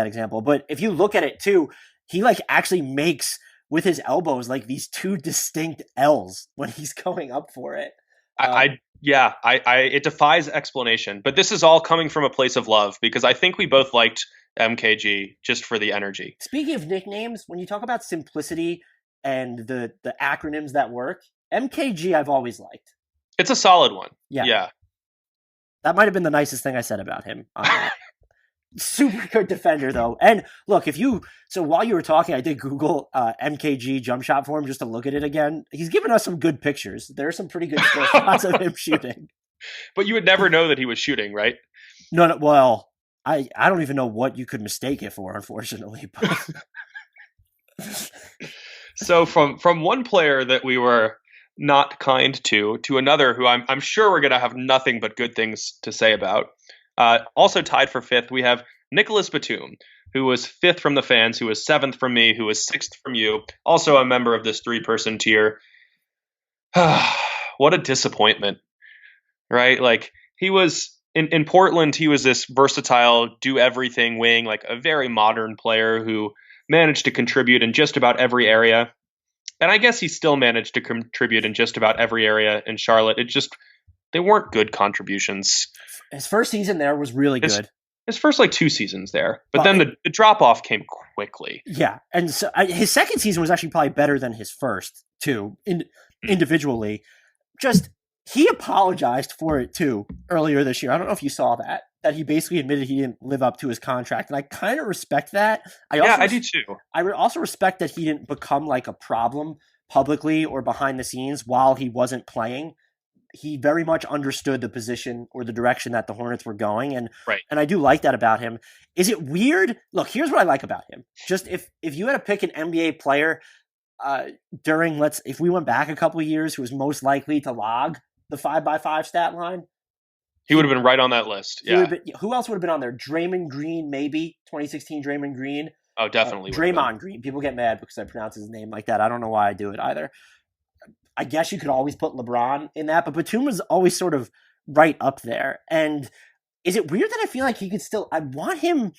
example. But if you look at it too, he like actually makes with his elbows like these 2 distinct L's when he's going up for it. It defies explanation. But this is all coming from a place of love because I think we both liked MKG just for the energy. Speaking of nicknames, when you talk about simplicity and the acronyms that work, MKG I've always liked. It's a solid one. Yeah. That might have been the nicest thing I said about him. Super good defender, though. And look, so while you were talking, I did Google MKG jump shot for him just to look at it again. He's given us some good pictures. There are some pretty good still shots of him shooting. But you would never know that he was shooting, right? No. Well, I don't even know what you could mistake it for, unfortunately. So from one player that we were not kind to another who I'm sure we're going to have nothing but good things to say about. Also tied for 5th, we have Nicholas Batum, who was 5th from the fans, who was 7th from me, who was 6th from you. Also a member of this 3-person tier. What a disappointment, right? Like he was in Portland, he was this versatile, do everything wing, like a very modern player who managed to contribute in just about every area. And I guess he still managed to contribute in just about every area in Charlotte. They weren't good contributions. His first season there was really good. His first 2 seasons there, but then the drop off came quickly. Yeah, and so his second season was actually probably better than his first too, individually. Just he apologized for it too earlier this year. I don't know if you saw that he basically admitted he didn't live up to his contract, and I kind of respect that. I do too. I also respect that he didn't become like a problem publicly or behind the scenes while he wasn't playing. He very much understood the position or the direction that the Hornets were going. And I do like that about him. Is it weird? Look, here's what I like about him. Just if you had to pick an NBA player if we went back a couple of years who was most likely to log the 5x5 stat line, he would have been right on that list. Yeah. Who else would have been on there? Draymond Green, maybe 2016 Draymond Green. Oh, definitely. Draymond Green. People get mad because I pronounce his name like that. I don't know why I do it either. I guess you could always put LeBron in that, but Batum was always sort of right up there. And is it weird that I feel like he could still? I want him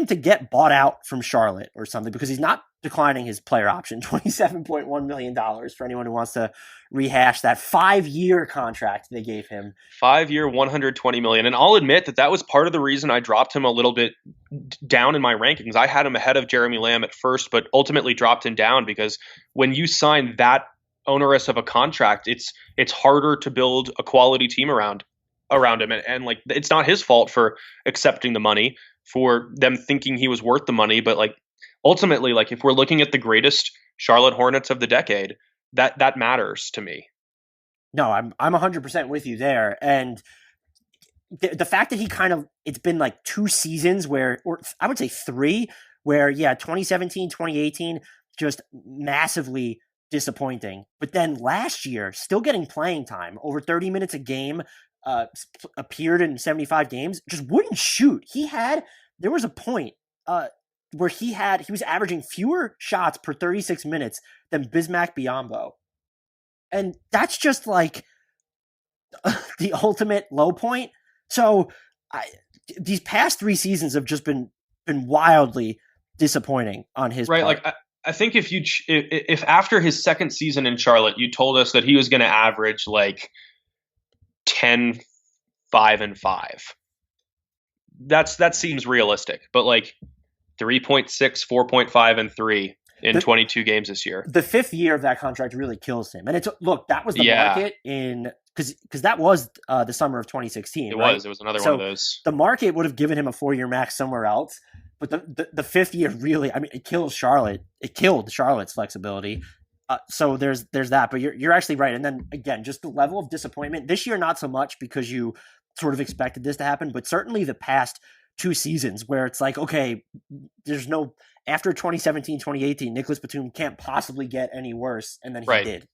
to get bought out from Charlotte or something because he's not declining his player option, $27.1 million for anyone who wants to rehash that 5-year contract they gave him. 5-year, $120 million. And I'll admit that was part of the reason I dropped him a little bit down in my rankings. I had him ahead of Jeremy Lamb at first, but ultimately dropped him down because when you sign that onerous of a contract, it's harder to build a quality team around him. And like, it's not his fault for accepting the money, for them thinking he was worth the money. But like, ultimately, like if we're looking at the greatest Charlotte Hornets of the decade, that matters to me. No, I'm 100% with you there. And the fact that it's been like 2 seasons where, or I would say 3, where 2017, 2018, just massively disappointing. But then last year, still getting playing time, over 30 minutes a game, appeared in 75 games, just wouldn't shoot. There was a point where he was averaging fewer shots per 36 minutes than Bismack Biyombo. And that's just like the ultimate low point. So these past 3 seasons have just been wildly disappointing on his part. Like I think if after his second season in Charlotte, you told us that he was going to average like 10, 5, and 5, that seems realistic. But like 3.6, 4.5, and 3 in 22 games this year. The 5th year of that contract really kills him. And that was the market because that was the summer of 2016. It was another one of those. The market would have given him a 4-year max somewhere else. But the 5th year really, I mean, it kills Charlotte. It killed Charlotte's flexibility. So there's that. But you're actually right. And then again, just the level of disappointment this year, not so much because you sort of expected this to happen, but certainly the past 2 seasons where it's like, okay, there's no, after 2017, 2018, Nicholas Batum can't possibly get any worse, and then he did.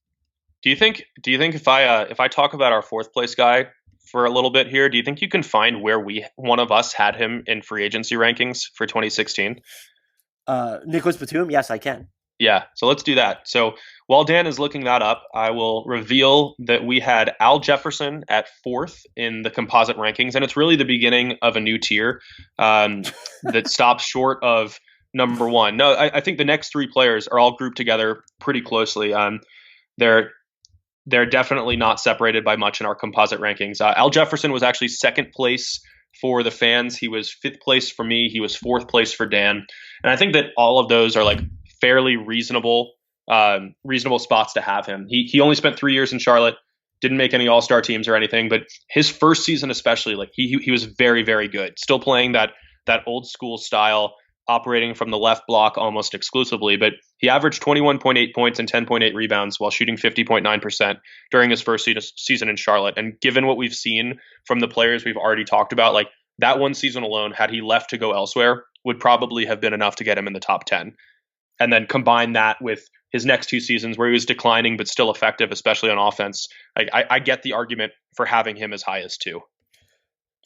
Do you think if I talk about our 4th place guy for a little bit here, do you think you can find where one of us had him in free agency rankings for 2016? Nicholas Batum? Yes, I can. Yeah, so let's do that. So while Dan is looking that up, I will reveal that we had Al Jefferson at 4th in the composite rankings, and it's really the beginning of a new tier that stops short of number 1. No, I think the next 3 players are all grouped together pretty closely. They're definitely not separated by much in our composite rankings. Al Jefferson was actually 2nd place for the fans. He was 5th place for me. He was 4th place for Dan. And I think that all of those are like fairly reasonable spots to have him. He only spent 3 years in Charlotte, didn't make any all-star teams or anything, but his first season especially, like he was very, very good. Still playing that old school style, operating from the left block almost exclusively, but he averaged 21.8 points and 10.8 rebounds while shooting 50.9% during his first season in Charlotte. And given what we've seen from the players we've already talked about, like that one season alone, had he left to go elsewhere, would probably have been enough to get him in the top 10. And then combine that with his next 2 seasons where he was declining but still effective, especially on offense. I get the argument for having him as high as 2.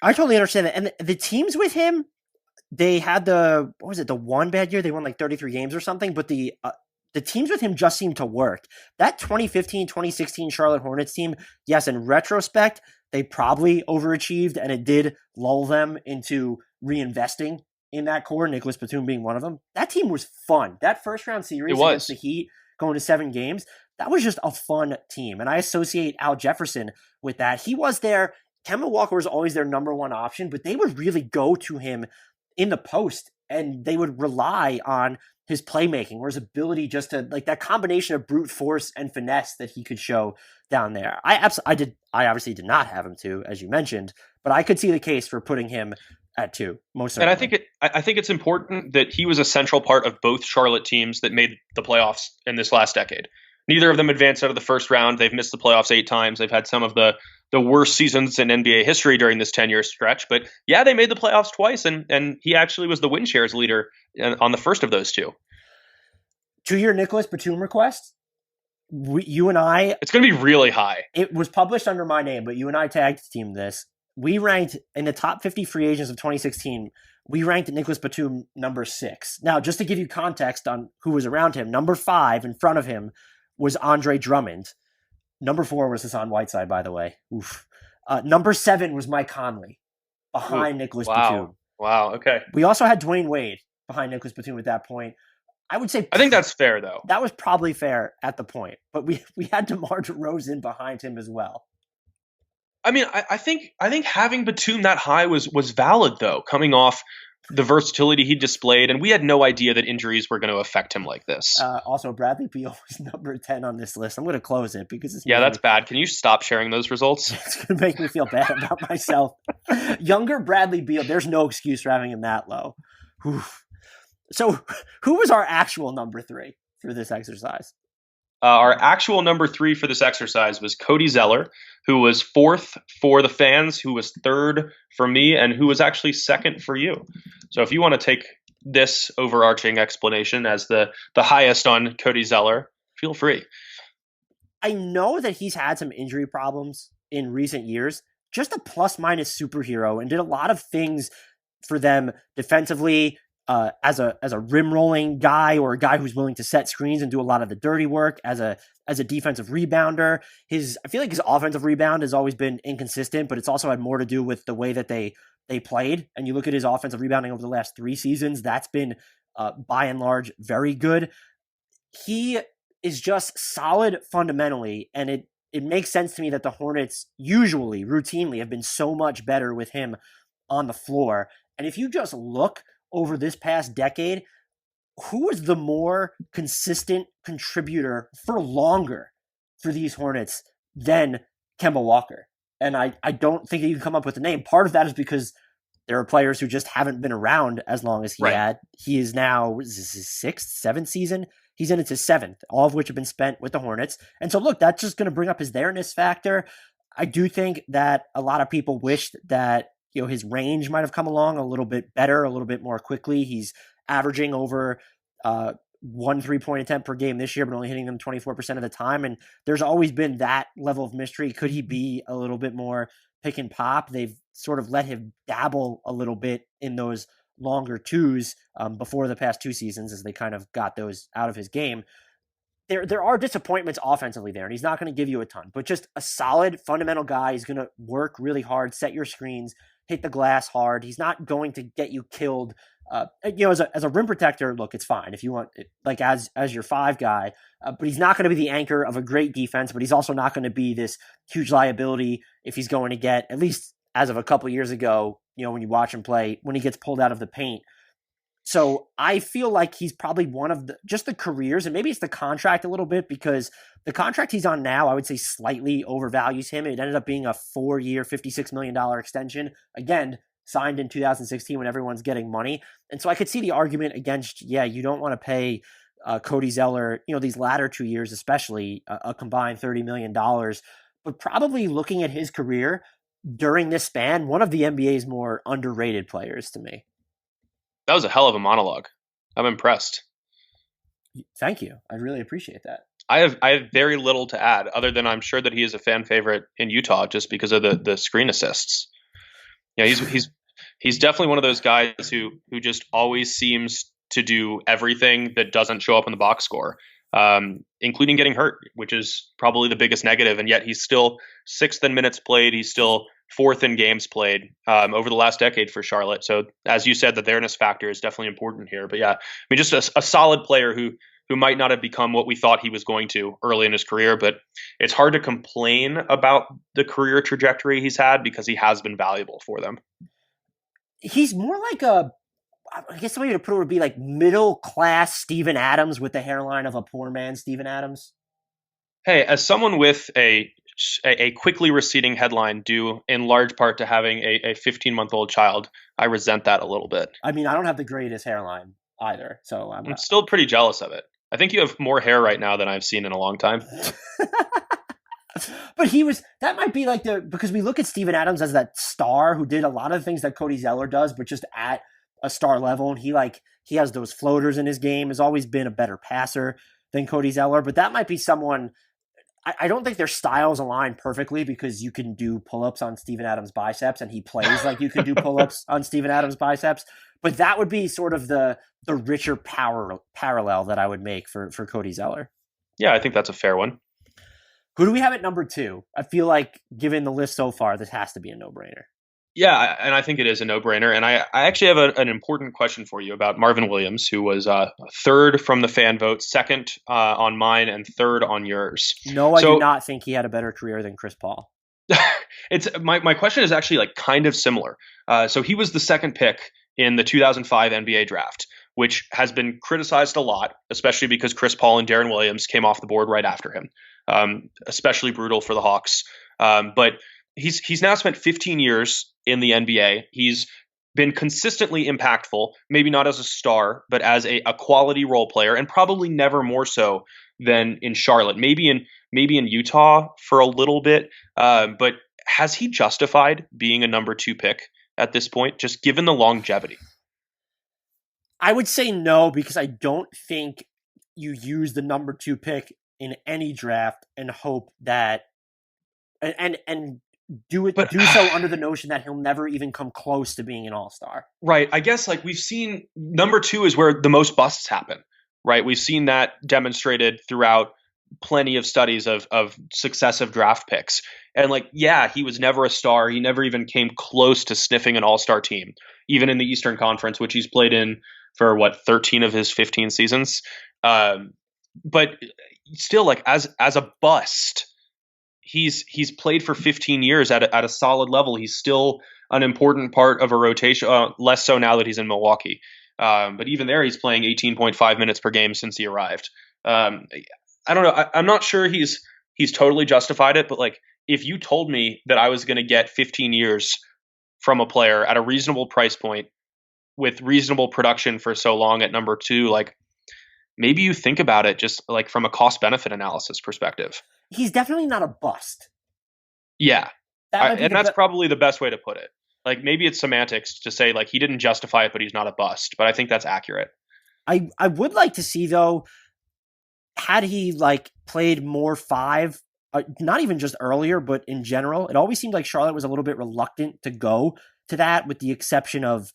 I totally understand that. And the teams with him, they had the one bad year? They won like 33 games or something, but the teams with him just seemed to work. That 2015-2016 Charlotte Hornets team, yes, in retrospect, they probably overachieved, and it did lull them into reinvesting in that core, Nicholas Batum being one of them. That team was fun. That first-round series against the Heat, going to 7 games, that was just a fun team, and I associate Al Jefferson with that. He was there. Kemba Walker was always their number 1 option, but they would really go to him in the post, and they would rely on his playmaking or his ability just to, like, that combination of brute force and finesse that he could show down there. I obviously did not have him 2, as you mentioned, but I could see the case for putting him at 2, most certainly. And I think it's important that he was a central part of both Charlotte teams that made the playoffs in this last decade. Neither of them advanced out of the first round. They've missed the playoffs 8 times. They've had some of the worst seasons in NBA history during this 10-year stretch. But yeah, they made the playoffs twice, and he actually was the win shares leader on the first of those 2. 2-year Nicholas Batum request. You and I... It's going to be really high. It was published under my name, but you and I tagged team this. We ranked in the top 50 free agents of 2016. We ranked Nicholas Batum number 6. Now, just to give you context on who was around him, number 5 in front of him was Andre Drummond. Number 4 was Hassan Whiteside, by the way. Oof. Number 7 was Mike Conley behind Nicholas Batum. Wow. Okay. We also had Dwayne Wade behind Nicholas Batum at that point. I think that's fair, though. That was probably fair at the point, but we had DeMar DeRozan behind him as well. I mean, I think having Batum that high was valid, though, coming off the versatility he displayed, and we had no idea that injuries were going to affect him like this. Also, Bradley Beal was number 10 on this list. I'm going to close it because that's bad. Can you stop sharing those results? It's going to make me feel bad about myself. Younger Bradley Beal, there's no excuse for having him that low. Oof. So, who was our actual number 3 for this exercise? Our actual number 3 for this exercise was Cody Zeller, who was 4th for the fans, who was 3rd for me, and who was actually 2nd for you. So if you want to take this overarching explanation as the highest on Cody Zeller, feel free. I know that he's had some injury problems in recent years. Just a plus-minus superhero, and did a lot of things for them defensively, as a rim rolling guy, or a guy who's willing to set screens and do a lot of the dirty work as a defensive rebounder. I feel like his offensive rebound has always been inconsistent, but it's also had more to do with the way that they played. And you look at his offensive rebounding over the last 3 seasons, that's been by and large very good. He is just solid fundamentally, and it makes sense to me that the Hornets usually, routinely, have been so much better with him on the floor. And if you just look over this past decade, who is the more consistent contributor for longer for these Hornets than Kemba Walker? And I don't think that you can come up with a name. Part of that is because there are players who just haven't been around as long as he had. He is now, is this his 6th, 7th season? He's in his 7th, all of which have been spent with the Hornets. And so, look, that's just going to bring up his there-ness factor. I do think that a lot of people wished that his range might have come along a little bit better, a little bit more quickly. He's averaging over 1 3-point attempt per game this year, but only hitting them 24% of the time. And there's always been that level of mystery. Could he be a little bit more pick and pop? They've sort of let him dabble a little bit in those longer twos before the past 2 seasons, as they kind of got those out of his game. There are disappointments offensively there, and he's not going to give you a ton, but just a solid fundamental guy. He's going to work really hard, set your screens, hit the glass hard. He's not going to get you killed. As a rim protector, look, it's fine if you want, like as your 5 guy, but he's not going to be the anchor of a great defense, but he's also not going to be this huge liability if he's going to get, at least as of a couple of years ago, when you watch him play, when he gets pulled out of the paint. So I feel like he's probably one of the careers, and maybe it's the contract a little bit, because the contract he's on now, I would say slightly overvalues him. It ended up being a 4-year, $56 million extension. Again, signed in 2016 when everyone's getting money. And so I could see the argument against, you don't want to pay Cody Zeller, these latter 2 years, especially a combined $30 million, but probably looking at his career during this span, one of the NBA's more underrated players to me. That was a hell of a monologue. I'm impressed. Thank you. I really appreciate that. I have very little to add, other than I'm sure that he is a fan favorite in Utah just because of the screen assists. Yeah, he's definitely one of those guys who just always seems to do everything that doesn't show up in the box score, including getting hurt, which is probably the biggest negative. And yet he's still 6th in minutes played. He's still 4th in games played over the last decade for Charlotte. So as you said, the there-ness factor is definitely important here. But yeah, I mean, just a solid player who might not have become what we thought he was going to early in his career, but it's hard to complain about the career trajectory he's had because he has been valuable for them. He's more like I guess the way to put it would be like middle-class Steven Adams with the hairline of a poor man Steven Adams. Hey, as someone with a quickly receding headline due in large part to having a 15-month-old child, I resent that a little bit. I mean, I don't have the greatest hairline either, so I'm still pretty jealous of it. I think you have more hair right now than I've seen in a long time. But that might be like because we look at Steven Adams as that star who did a lot of the things that Cody Zeller does, but just at a star level. And he has those floaters in his game, has always been a better passer than Cody Zeller. But that might be someone, I don't think their styles align perfectly, because you can do pull-ups on Steven Adams' biceps, and he plays like you can do pull-ups on Steven Adams' biceps. But that would be sort of the richer parallel that I would make for Cody Zeller. Yeah, I think that's a fair one. Who do we have at number 2? I feel like, given the list so far, this has to be a no-brainer. Yeah, and I think it is a no-brainer. And I actually have an important question for you about Marvin Williams, who was 3rd from the fan vote, 2nd on mine, and 3rd on yours. No, I do not think he had a better career than Chris Paul. It's my question is actually like kind of similar. So he was the 2nd pick in the 2005 NBA draft, which has been criticized a lot, especially because Chris Paul and Deron Williams came off the board right after him. Especially brutal for the Hawks. But he's now spent 15 years in the NBA. He's been consistently impactful, maybe not as a star, but as a quality role player, and probably never more so than in Charlotte. Maybe in Utah for a little bit, but has he justified being a number 2 pick at this point, just given the longevity? I would say no, because I don't think you use the number 2 pick in any draft and hope that and do so under the notion that he'll never even come close to being an all-star. Right. I guess like we've seen number 2 is where the most busts happen, right? We've seen that demonstrated throughout plenty of studies of successive draft picks. And like, yeah, he was never a star. He never even came close to sniffing an all-star team, even in the Eastern Conference, which he's played in for 13 of his 15 seasons. But still, like as a bust, he's played for 15 years at a solid level. He's still an important part of a rotation, less so now that he's in Milwaukee. But even there, he's playing 18.5 minutes per game since he arrived. I don't know. I'm not sure he's totally justified it, but like if you told me that I was going to get 15 years from a player at a reasonable price point with reasonable production for so long at number 2, like maybe you think about it just like from a cost benefit analysis perspective. He's definitely not a bust. Yeah. That's probably the best way to put it. Like maybe it's semantics to say like he didn't justify it, but he's not a bust. But I think that's accurate. I would like to see though, had he like played more 5, not even just earlier, but in general, it always seemed like Charlotte was a little bit reluctant to go to that, with the exception of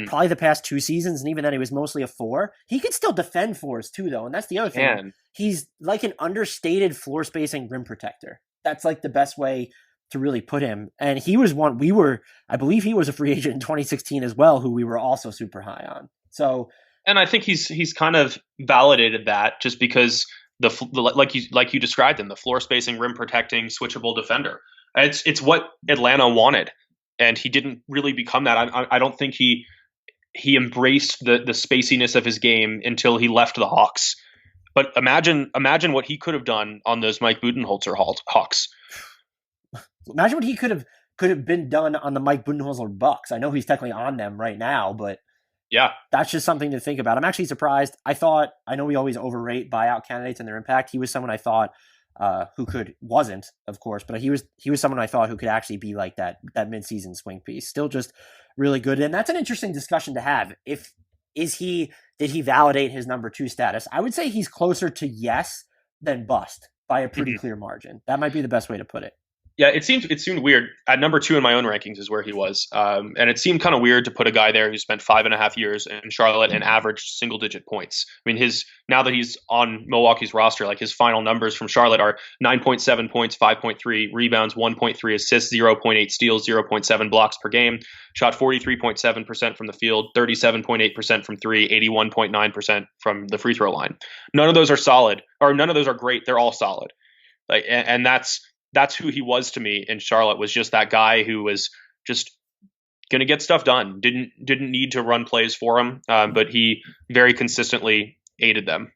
probably the past 2 seasons. And even then he was mostly a 4. He could still defend 4s too though. And that's the other thing. He's like an understated floor spacing rim protector. That's like the best way to really put him. And he was one I believe he was a free agent in 2016 as well, who we were also super high on. So, and I think he's kind of validated that just because like you described him, the floor spacing, rim protecting, switchable defender. It's what Atlanta wanted, and he didn't really become that. I don't think he embraced the spaciness of his game until he left the Hawks. But imagine what he could have done on those Mike Budenholzer Hawks. Imagine what he could have been done on the Mike Budenholzer Bucks. I know he's technically on them right now, but yeah, that's just something to think about. I'm actually surprised. I know we always overrate buyout candidates and their impact. He was someone I thought wasn't, of course, but he was someone I thought who could actually be like that midseason swing piece. Still just really good. And that's an interesting discussion to have. Did he validate his number 2 status? I would say he's closer to yes than bust by a pretty clear margin. That might be the best way to put it. Yeah, it seemed weird. At number 2 in my own rankings is where he was. And it seemed kind of weird to put a guy there who spent 5.5 years in Charlotte and averaged single-digit points. I mean, now that he's on Milwaukee's roster, like his final numbers from Charlotte are 9.7 points, 5.3 rebounds, 1.3 assists, 0.8 steals, 0.7 blocks per game. Shot 43.7% from the field, 37.8% from 3, 81.9% from the free throw line. None of those are solid, or none of those are great. They're all solid. Like, and that's who he was to me in Charlotte, was just that guy who was just going to get stuff done. Didn't need to run plays for him, but he very consistently aided them.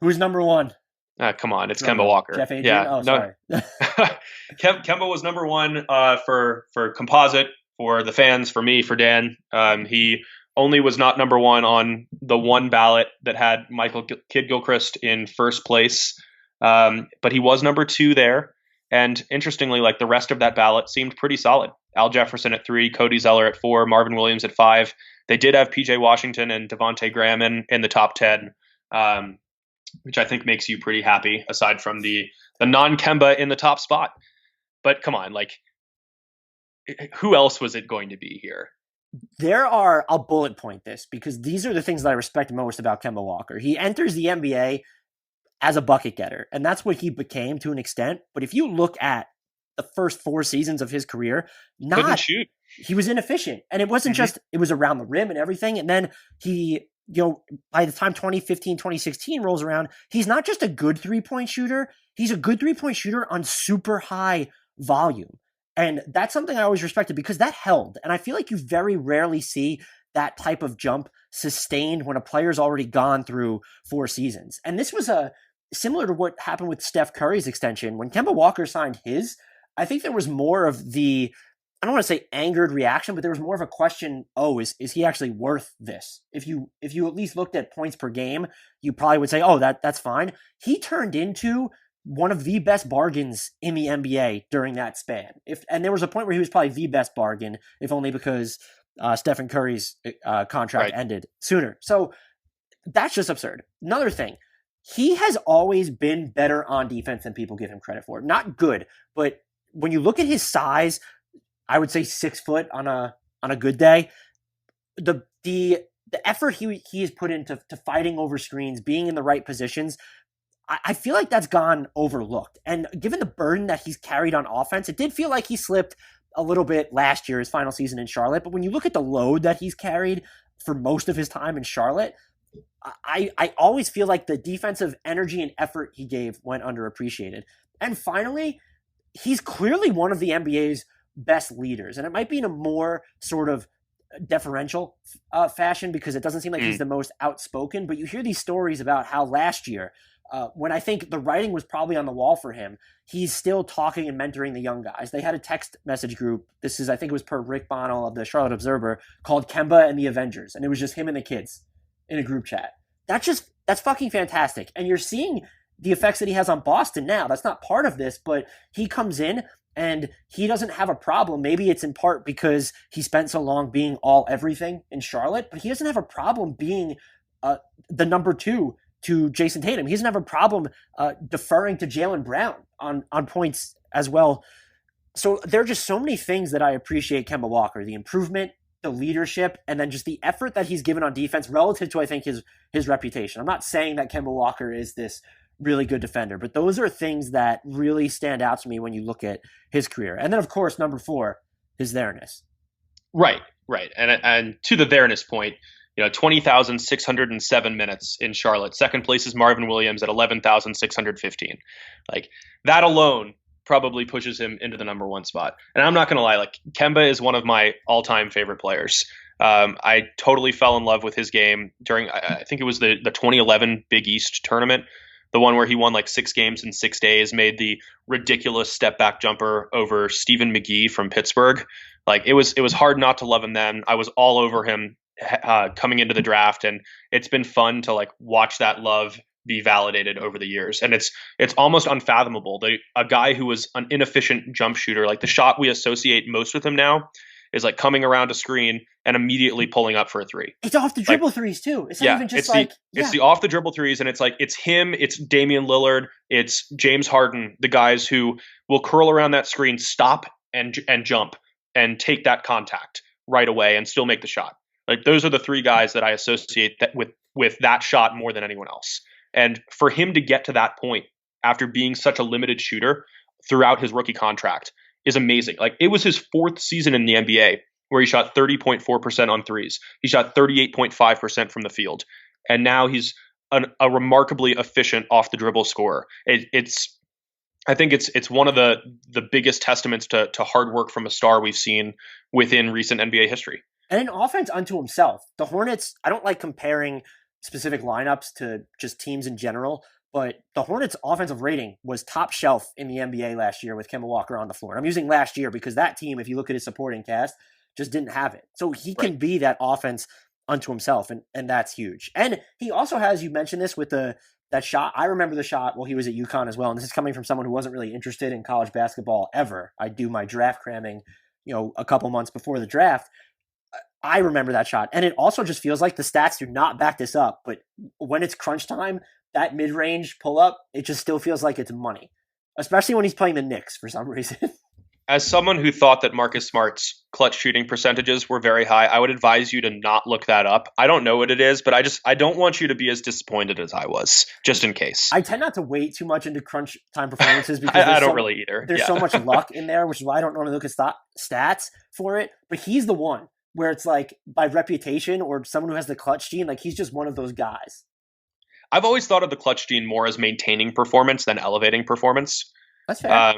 Who's number 1? Come on, it's Kemba Walker. Jeff Adrian? Yeah, oh, sorry. Kemba was number 1 for composite, for the fans, for me, for Dan. He only was not number 1 on the one ballot that had Michael Kidd-Gilchrist in first place. But he was number 2 there. And interestingly, like the rest of that ballot seemed pretty solid. Al Jefferson at 3, Cody Zeller at 4, Marvin Williams at 5. They did have PJ Washington and Devontae Graham in the top 10, which I think makes you pretty happy, aside from the non-Kemba in the top spot. But come on, like who else was it going to be here? I'll bullet point this because these are the things that I respect most about Kemba Walker. He enters the NBA as a bucket getter, and that's what he became to an extent. But if you look at the first 4 seasons of his career, couldn't shoot. He was inefficient, and it wasn't just, it was around the rim and everything. And then he, by the time 2015, 2016 rolls around, he's not just a good 3-point shooter. He's a good 3-point shooter on super high volume. And that's something I always respected because that held. And I feel like you very rarely see that type of jump sustained when a player's already gone through 4 seasons. And this was similar to what happened with Steph Curry's extension. When Kemba Walker signed his, I think there was more of the I don't want to say angered reaction, but there was more of a question. Oh, is he actually worth this? If you at least looked at points per game, you probably would say, oh, that's fine. He turned into one of the best bargains in the NBA during that span. And there was a point where he was probably the best bargain, if only because Stephen Curry's contract ended sooner. So that's just absurd. Another thing, he has always been better on defense than people give him credit for. Not good, but when you look at his size, I would say 6 foot on a good day. The effort he has put into fighting over screens, being in the right positions, I feel like that's gone overlooked. And given the burden that he's carried on offense, it did feel like he slipped a little bit last year, his final season in Charlotte. But when you look at the load that he's carried for most of his time in Charlotte, I always feel like the defensive energy and effort he gave went underappreciated. And finally, he's clearly one of the NBA's best leaders. And it might be in a more sort of deferential fashion because it doesn't seem like he's the most outspoken. But you hear these stories about how last year, when I think the writing was probably on the wall for him, he's still talking and mentoring the young guys. They had a text message group. This is, I think it was per Rick Bonnell of the Charlotte Observer, called Kemba and the Avengers. And it was just him and the kids in a group chat. That's fucking fantastic. And you're seeing the effects that he has on Boston now. That's not part of this, but he comes in and he doesn't have a problem. Maybe it's in part because he spent so long being all everything in Charlotte, but he doesn't have a problem being the number 2 to Jason Tatum. He doesn't have a problem deferring to Jaylen Brown on points as well. So there are just so many things that I appreciate Kemba Walker, the improvement, the leadership, and then just the effort that he's given on defense relative to, I think, his reputation. I'm not saying that Kemba Walker is this really good defender, but those are things that really stand out to me when you look at his career. And then, of course, number 4, his there-ness. Right. And to the there-ness point, 20,607 minutes in Charlotte. Second place is Marvin Williams at 11,615. Like, that alone probably pushes him into the number 1 spot. And I'm not going to lie, like, Kemba is one of my all-time favorite players. I totally fell in love with his game during, I think it was the 2011 Big East tournament, the one where he won like 6 games in 6 days, made the ridiculous step back jumper over Stephen McGee from Pittsburgh. Like, it was hard not to love him then. I was all over him coming into the draft, and it's been fun to like watch that love be validated over the years. And it's almost unfathomable. A guy who was an inefficient jump shooter, like the shot we associate most with him now is like coming around a screen and immediately pulling up for a 3. It's off the dribble threes too. It's not even just it's the off the dribble threes, and it's like it's him, it's Damian Lillard, it's James Harden, the guys who will curl around that screen, stop and jump and take that contact right away and still make the shot. Like, those are the 3 guys that I associate that with that shot more than anyone else. And for him to get to that point after being such a limited shooter throughout his rookie contract is amazing. Like, it was his 4th season in the NBA where he shot 30.4% on threes. He shot 38.5% from the field. And now he's a remarkably efficient off the dribble scorer. I think it's one of the biggest testaments to hard work from a star we've seen within recent NBA history. And an offense unto himself. The Hornets, I don't like comparing specific lineups to just teams in general, but the Hornets' offensive rating was top shelf in the NBA last year with Kemba Walker on the floor. And I'm using last year because that team, if you look at his supporting cast, just didn't have it. So he can be that offense unto himself, and that's huge. And he also has, you mentioned this with that shot. I remember the shot while he was at UConn as well, and this is coming from someone who wasn't really interested in college basketball ever. I do my draft cramming, a couple months before the draft. I remember that shot. And it also just feels like the stats do not back this up. But when it's crunch time, that mid-range pull-up, it just still feels like it's money. Especially when he's playing the Knicks for some reason. As someone who thought that Marcus Smart's clutch shooting percentages were very high, I would advise you to not look that up. I don't know what it is, but I don't want you to be as disappointed as I was, just in case. I tend not to wait too much into crunch time performances because I don't really either. There's so much luck in there, which is why I don't normally look at stats for it. But he's the one where it's like by reputation or someone who has the clutch gene, like he's just one of those guys. I've always thought of the clutch gene more as maintaining performance than elevating performance. That's fair.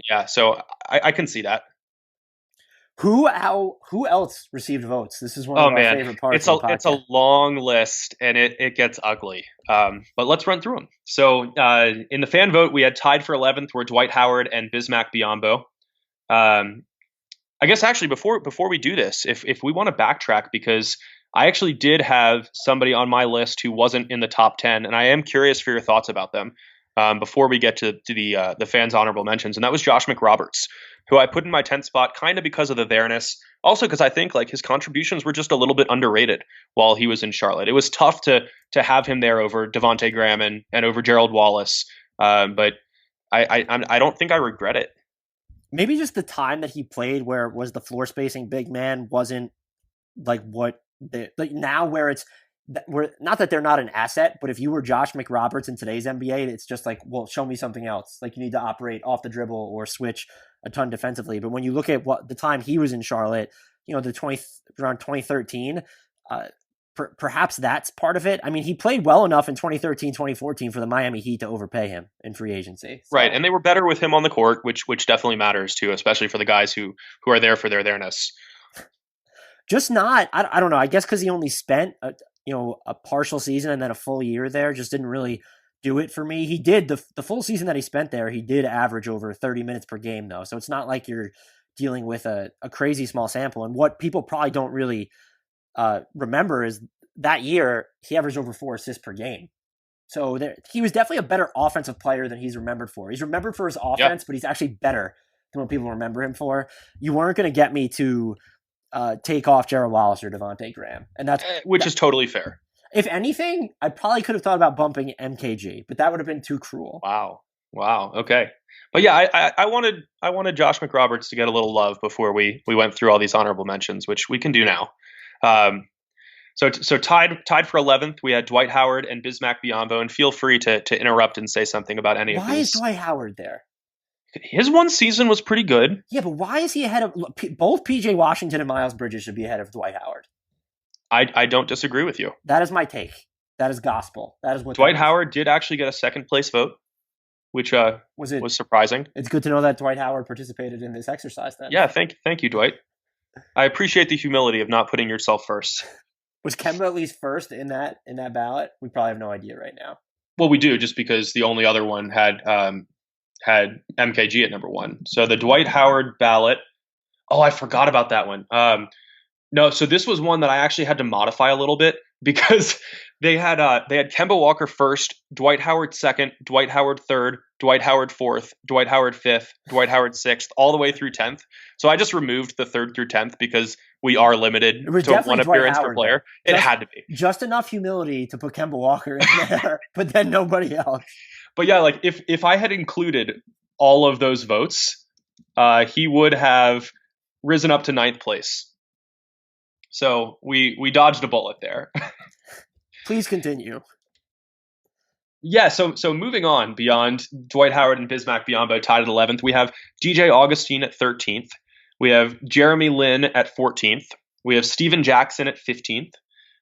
Yeah, so I can see that. Who else received votes? This is one of my favorite parts of the podcast. It's a long list, and it gets ugly. But let's run through them. So in the fan vote, we had tied for 11th were Dwight Howard and Bismack Biyombo. I guess actually before we do this, if we want to backtrack, because I actually did have somebody on my list who wasn't in the top 10, and I am curious for your thoughts about them before we get to the fans' honorable mentions, and that was Josh McRoberts, who I put in my 10th spot kind of because of the there-ness, also because I think like his contributions were just a little bit underrated while he was in Charlotte. It was tough to have him there over Devontae Graham and over Gerald Wallace, but I don't think I regret it. Maybe just the time that he played, where it was the floor spacing big man, wasn't like what like now, where it's where, not that they're not an asset, but if you were Josh McRoberts in today's NBA, it's just like, well, show me something else. Like you need to operate off the dribble or switch a ton defensively. But when you look at what the time he was in Charlotte, around 2013, perhaps that's part of it. I mean, he played well enough in 2013, 2014 for the Miami Heat to overpay him in free agency. So. Right, and they were better with him on the court, which definitely matters too, especially for the guys who are there for their there-ness. Just not, I don't know. I guess because he only spent a partial season and then a full year there, just didn't really do it for me. He did the full season that he spent there. He did average over 30 minutes per game though, so it's not like you're dealing with a crazy small sample. And what people probably don't really remember is that year he averaged over 4 assists per game. So he was definitely a better offensive player than he's remembered for. He's remembered for his offense, but he's actually better than what people remember him for. You weren't going to get me to take off Gerald Wallace or Devontae Graham, and which is totally fair. If anything, I probably could have thought about bumping MKG, but that would have been too cruel. Wow. Okay. But yeah, I wanted Josh McRoberts to get a little love before we went through all these honorable mentions, which we can do now. So tied for 11th, we had Dwight Howard and Bismack Biyombo, and feel free to interrupt and say something about any of these. Why is Dwight Howard there? His one season was pretty good. Yeah, but why is he ahead of both PJ Washington and Miles Bridges? Should be ahead of Dwight Howard. I don't disagree with you. That is my take. That is gospel. That is what Dwight Howard did actually get a second place vote, which was surprising. It's good to know that Dwight Howard participated in this exercise then. Yeah, thank you, Dwight. I appreciate the humility of not putting yourself first. Was Kemba at least first in that ballot? We probably have no idea right now. Well, we do, just because the only other one had MKG at number 1. So the Dwight Howard ballot. Oh, I forgot about that one. No, so this was one that I actually had to modify a little bit because they had Kemba Walker first, Dwight Howard second, Dwight Howard third, Dwight Howard fourth, Dwight Howard fifth, Dwight Howard sixth, all the way through 10th. So I just removed the 3rd through 10th because we are limited to one appearance per player. It had to be. Just enough humility to put Kemba Walker in there, but then nobody else. But yeah, like if I had included all of those votes, he would have risen up to 9th place. So we dodged a bullet there. Please continue. Yeah, so moving on beyond Dwight Howard and Bismack Biyombo tied at 11th, we have DJ Augustine at 13th. We have Jeremy Lin at 14th. We have Steven Jackson at 15th.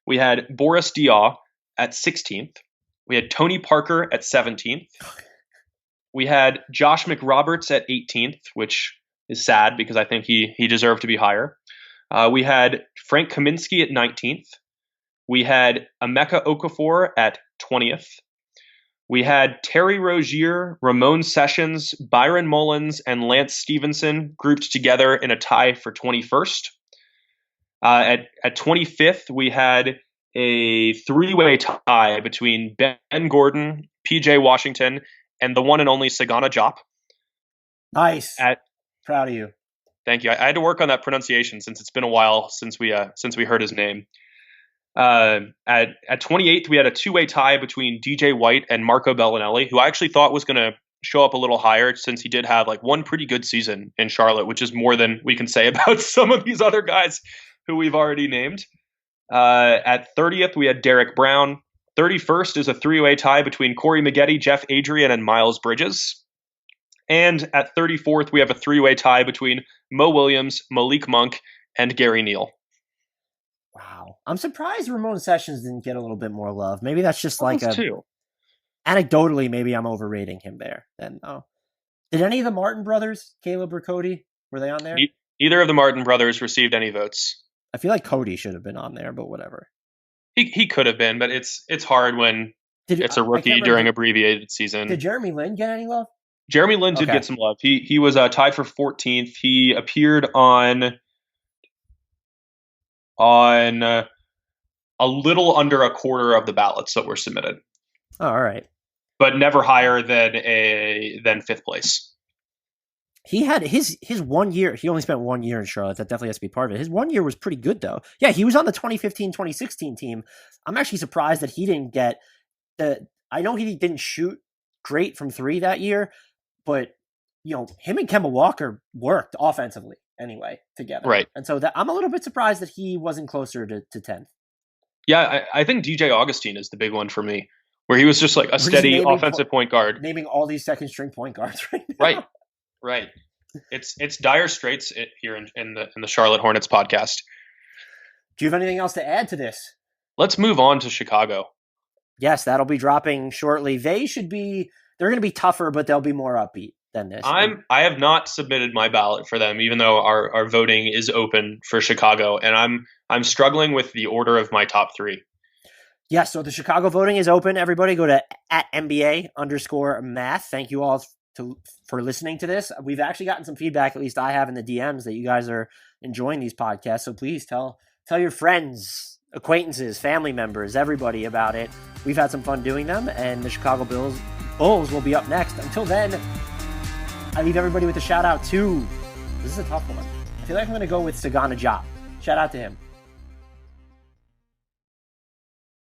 We had Boris Diaw at 16th. We had Tony Parker at 17th. We had Josh McRoberts at 18th, which is sad because I think he deserved to be higher. We had Frank Kaminsky at 19th. We had Emeka Okafor at 20th. We had Terry Rozier, Ramon Sessions, Byron Mullins, and Lance Stevenson grouped together in a tie for 21st. At 25th, we had a 3-way tie between Ben Gordon, PJ Washington, and the one and only Sagana Diop. Nice. Proud of you. Thank you. I had to work on that pronunciation since it's been a while since we heard his name. At 28th, we had a 2-way tie between DJ White and Marco Bellinelli, who I actually thought was going to show up a little higher since he did have like one pretty good season in Charlotte, which is more than we can say about some of these other guys who we've already named. At 30th, we had Derek Brown. 31st is a 3-way tie between Corey Maggette, Jeff Adrian, and Miles Bridges. And at 34th, we have a 3-way tie between Mo Williams, Malik Monk, and Gary Neal. Wow. I'm surprised Ramon Sessions didn't get a little bit more love. Maybe that's just like too. Anecdotally, maybe I'm overrating him there. Then, did any of the Martin brothers, Caleb or Cody, were they on there? Neither of the Martin brothers received any votes. I feel like Cody should have been on there, but whatever. He could have been, but it's hard when it's a rookie during abbreviated season. Did Jeremy Lin get any love? Jeremy Lin did Okay. get some love. He was tied for 14th. He appeared on a little under a quarter of the ballots that were submitted, Oh, all right. but never higher than fifth place. He had his 1 year. He only spent 1 year in Charlotte. That definitely has to be part of it. His 1 year was pretty good, though. Yeah, he was on the 2015-2016 team. I'm actually surprised that he didn't get the. I know he didn't shoot great from three that year, but him and Kemba Walker worked offensively anyway together. Right. And so I'm a little bit surprised that he wasn't closer to 10th. Yeah, I think DJ Augustine is the big one for me, where he was just like a steady offensive point guard. Naming all these second string point guards right now. Right. It's dire straits here in the Charlotte Hornets podcast. Do you have anything else to add to this? Let's move on to Chicago. Yes, that'll be dropping shortly. They're going to be tougher, but they'll be more upbeat than this. I have not submitted my ballot for them, even though our voting is open for Chicago, and I'm struggling with the order of my top three. Yeah, so the Chicago voting is open. Everybody go to @NBA_math. Thank you all for listening to this. We've actually gotten some feedback, at least I have in the DMs, that you guys are enjoying these podcasts. So please tell your friends, acquaintances, family members, everybody about it. We've had some fun doing them, and the Chicago Bulls will be up next. Until then, I leave everybody with a shout out to, this is a tough one. I feel like I'm going to go with Sagana Diop. Shout out to him.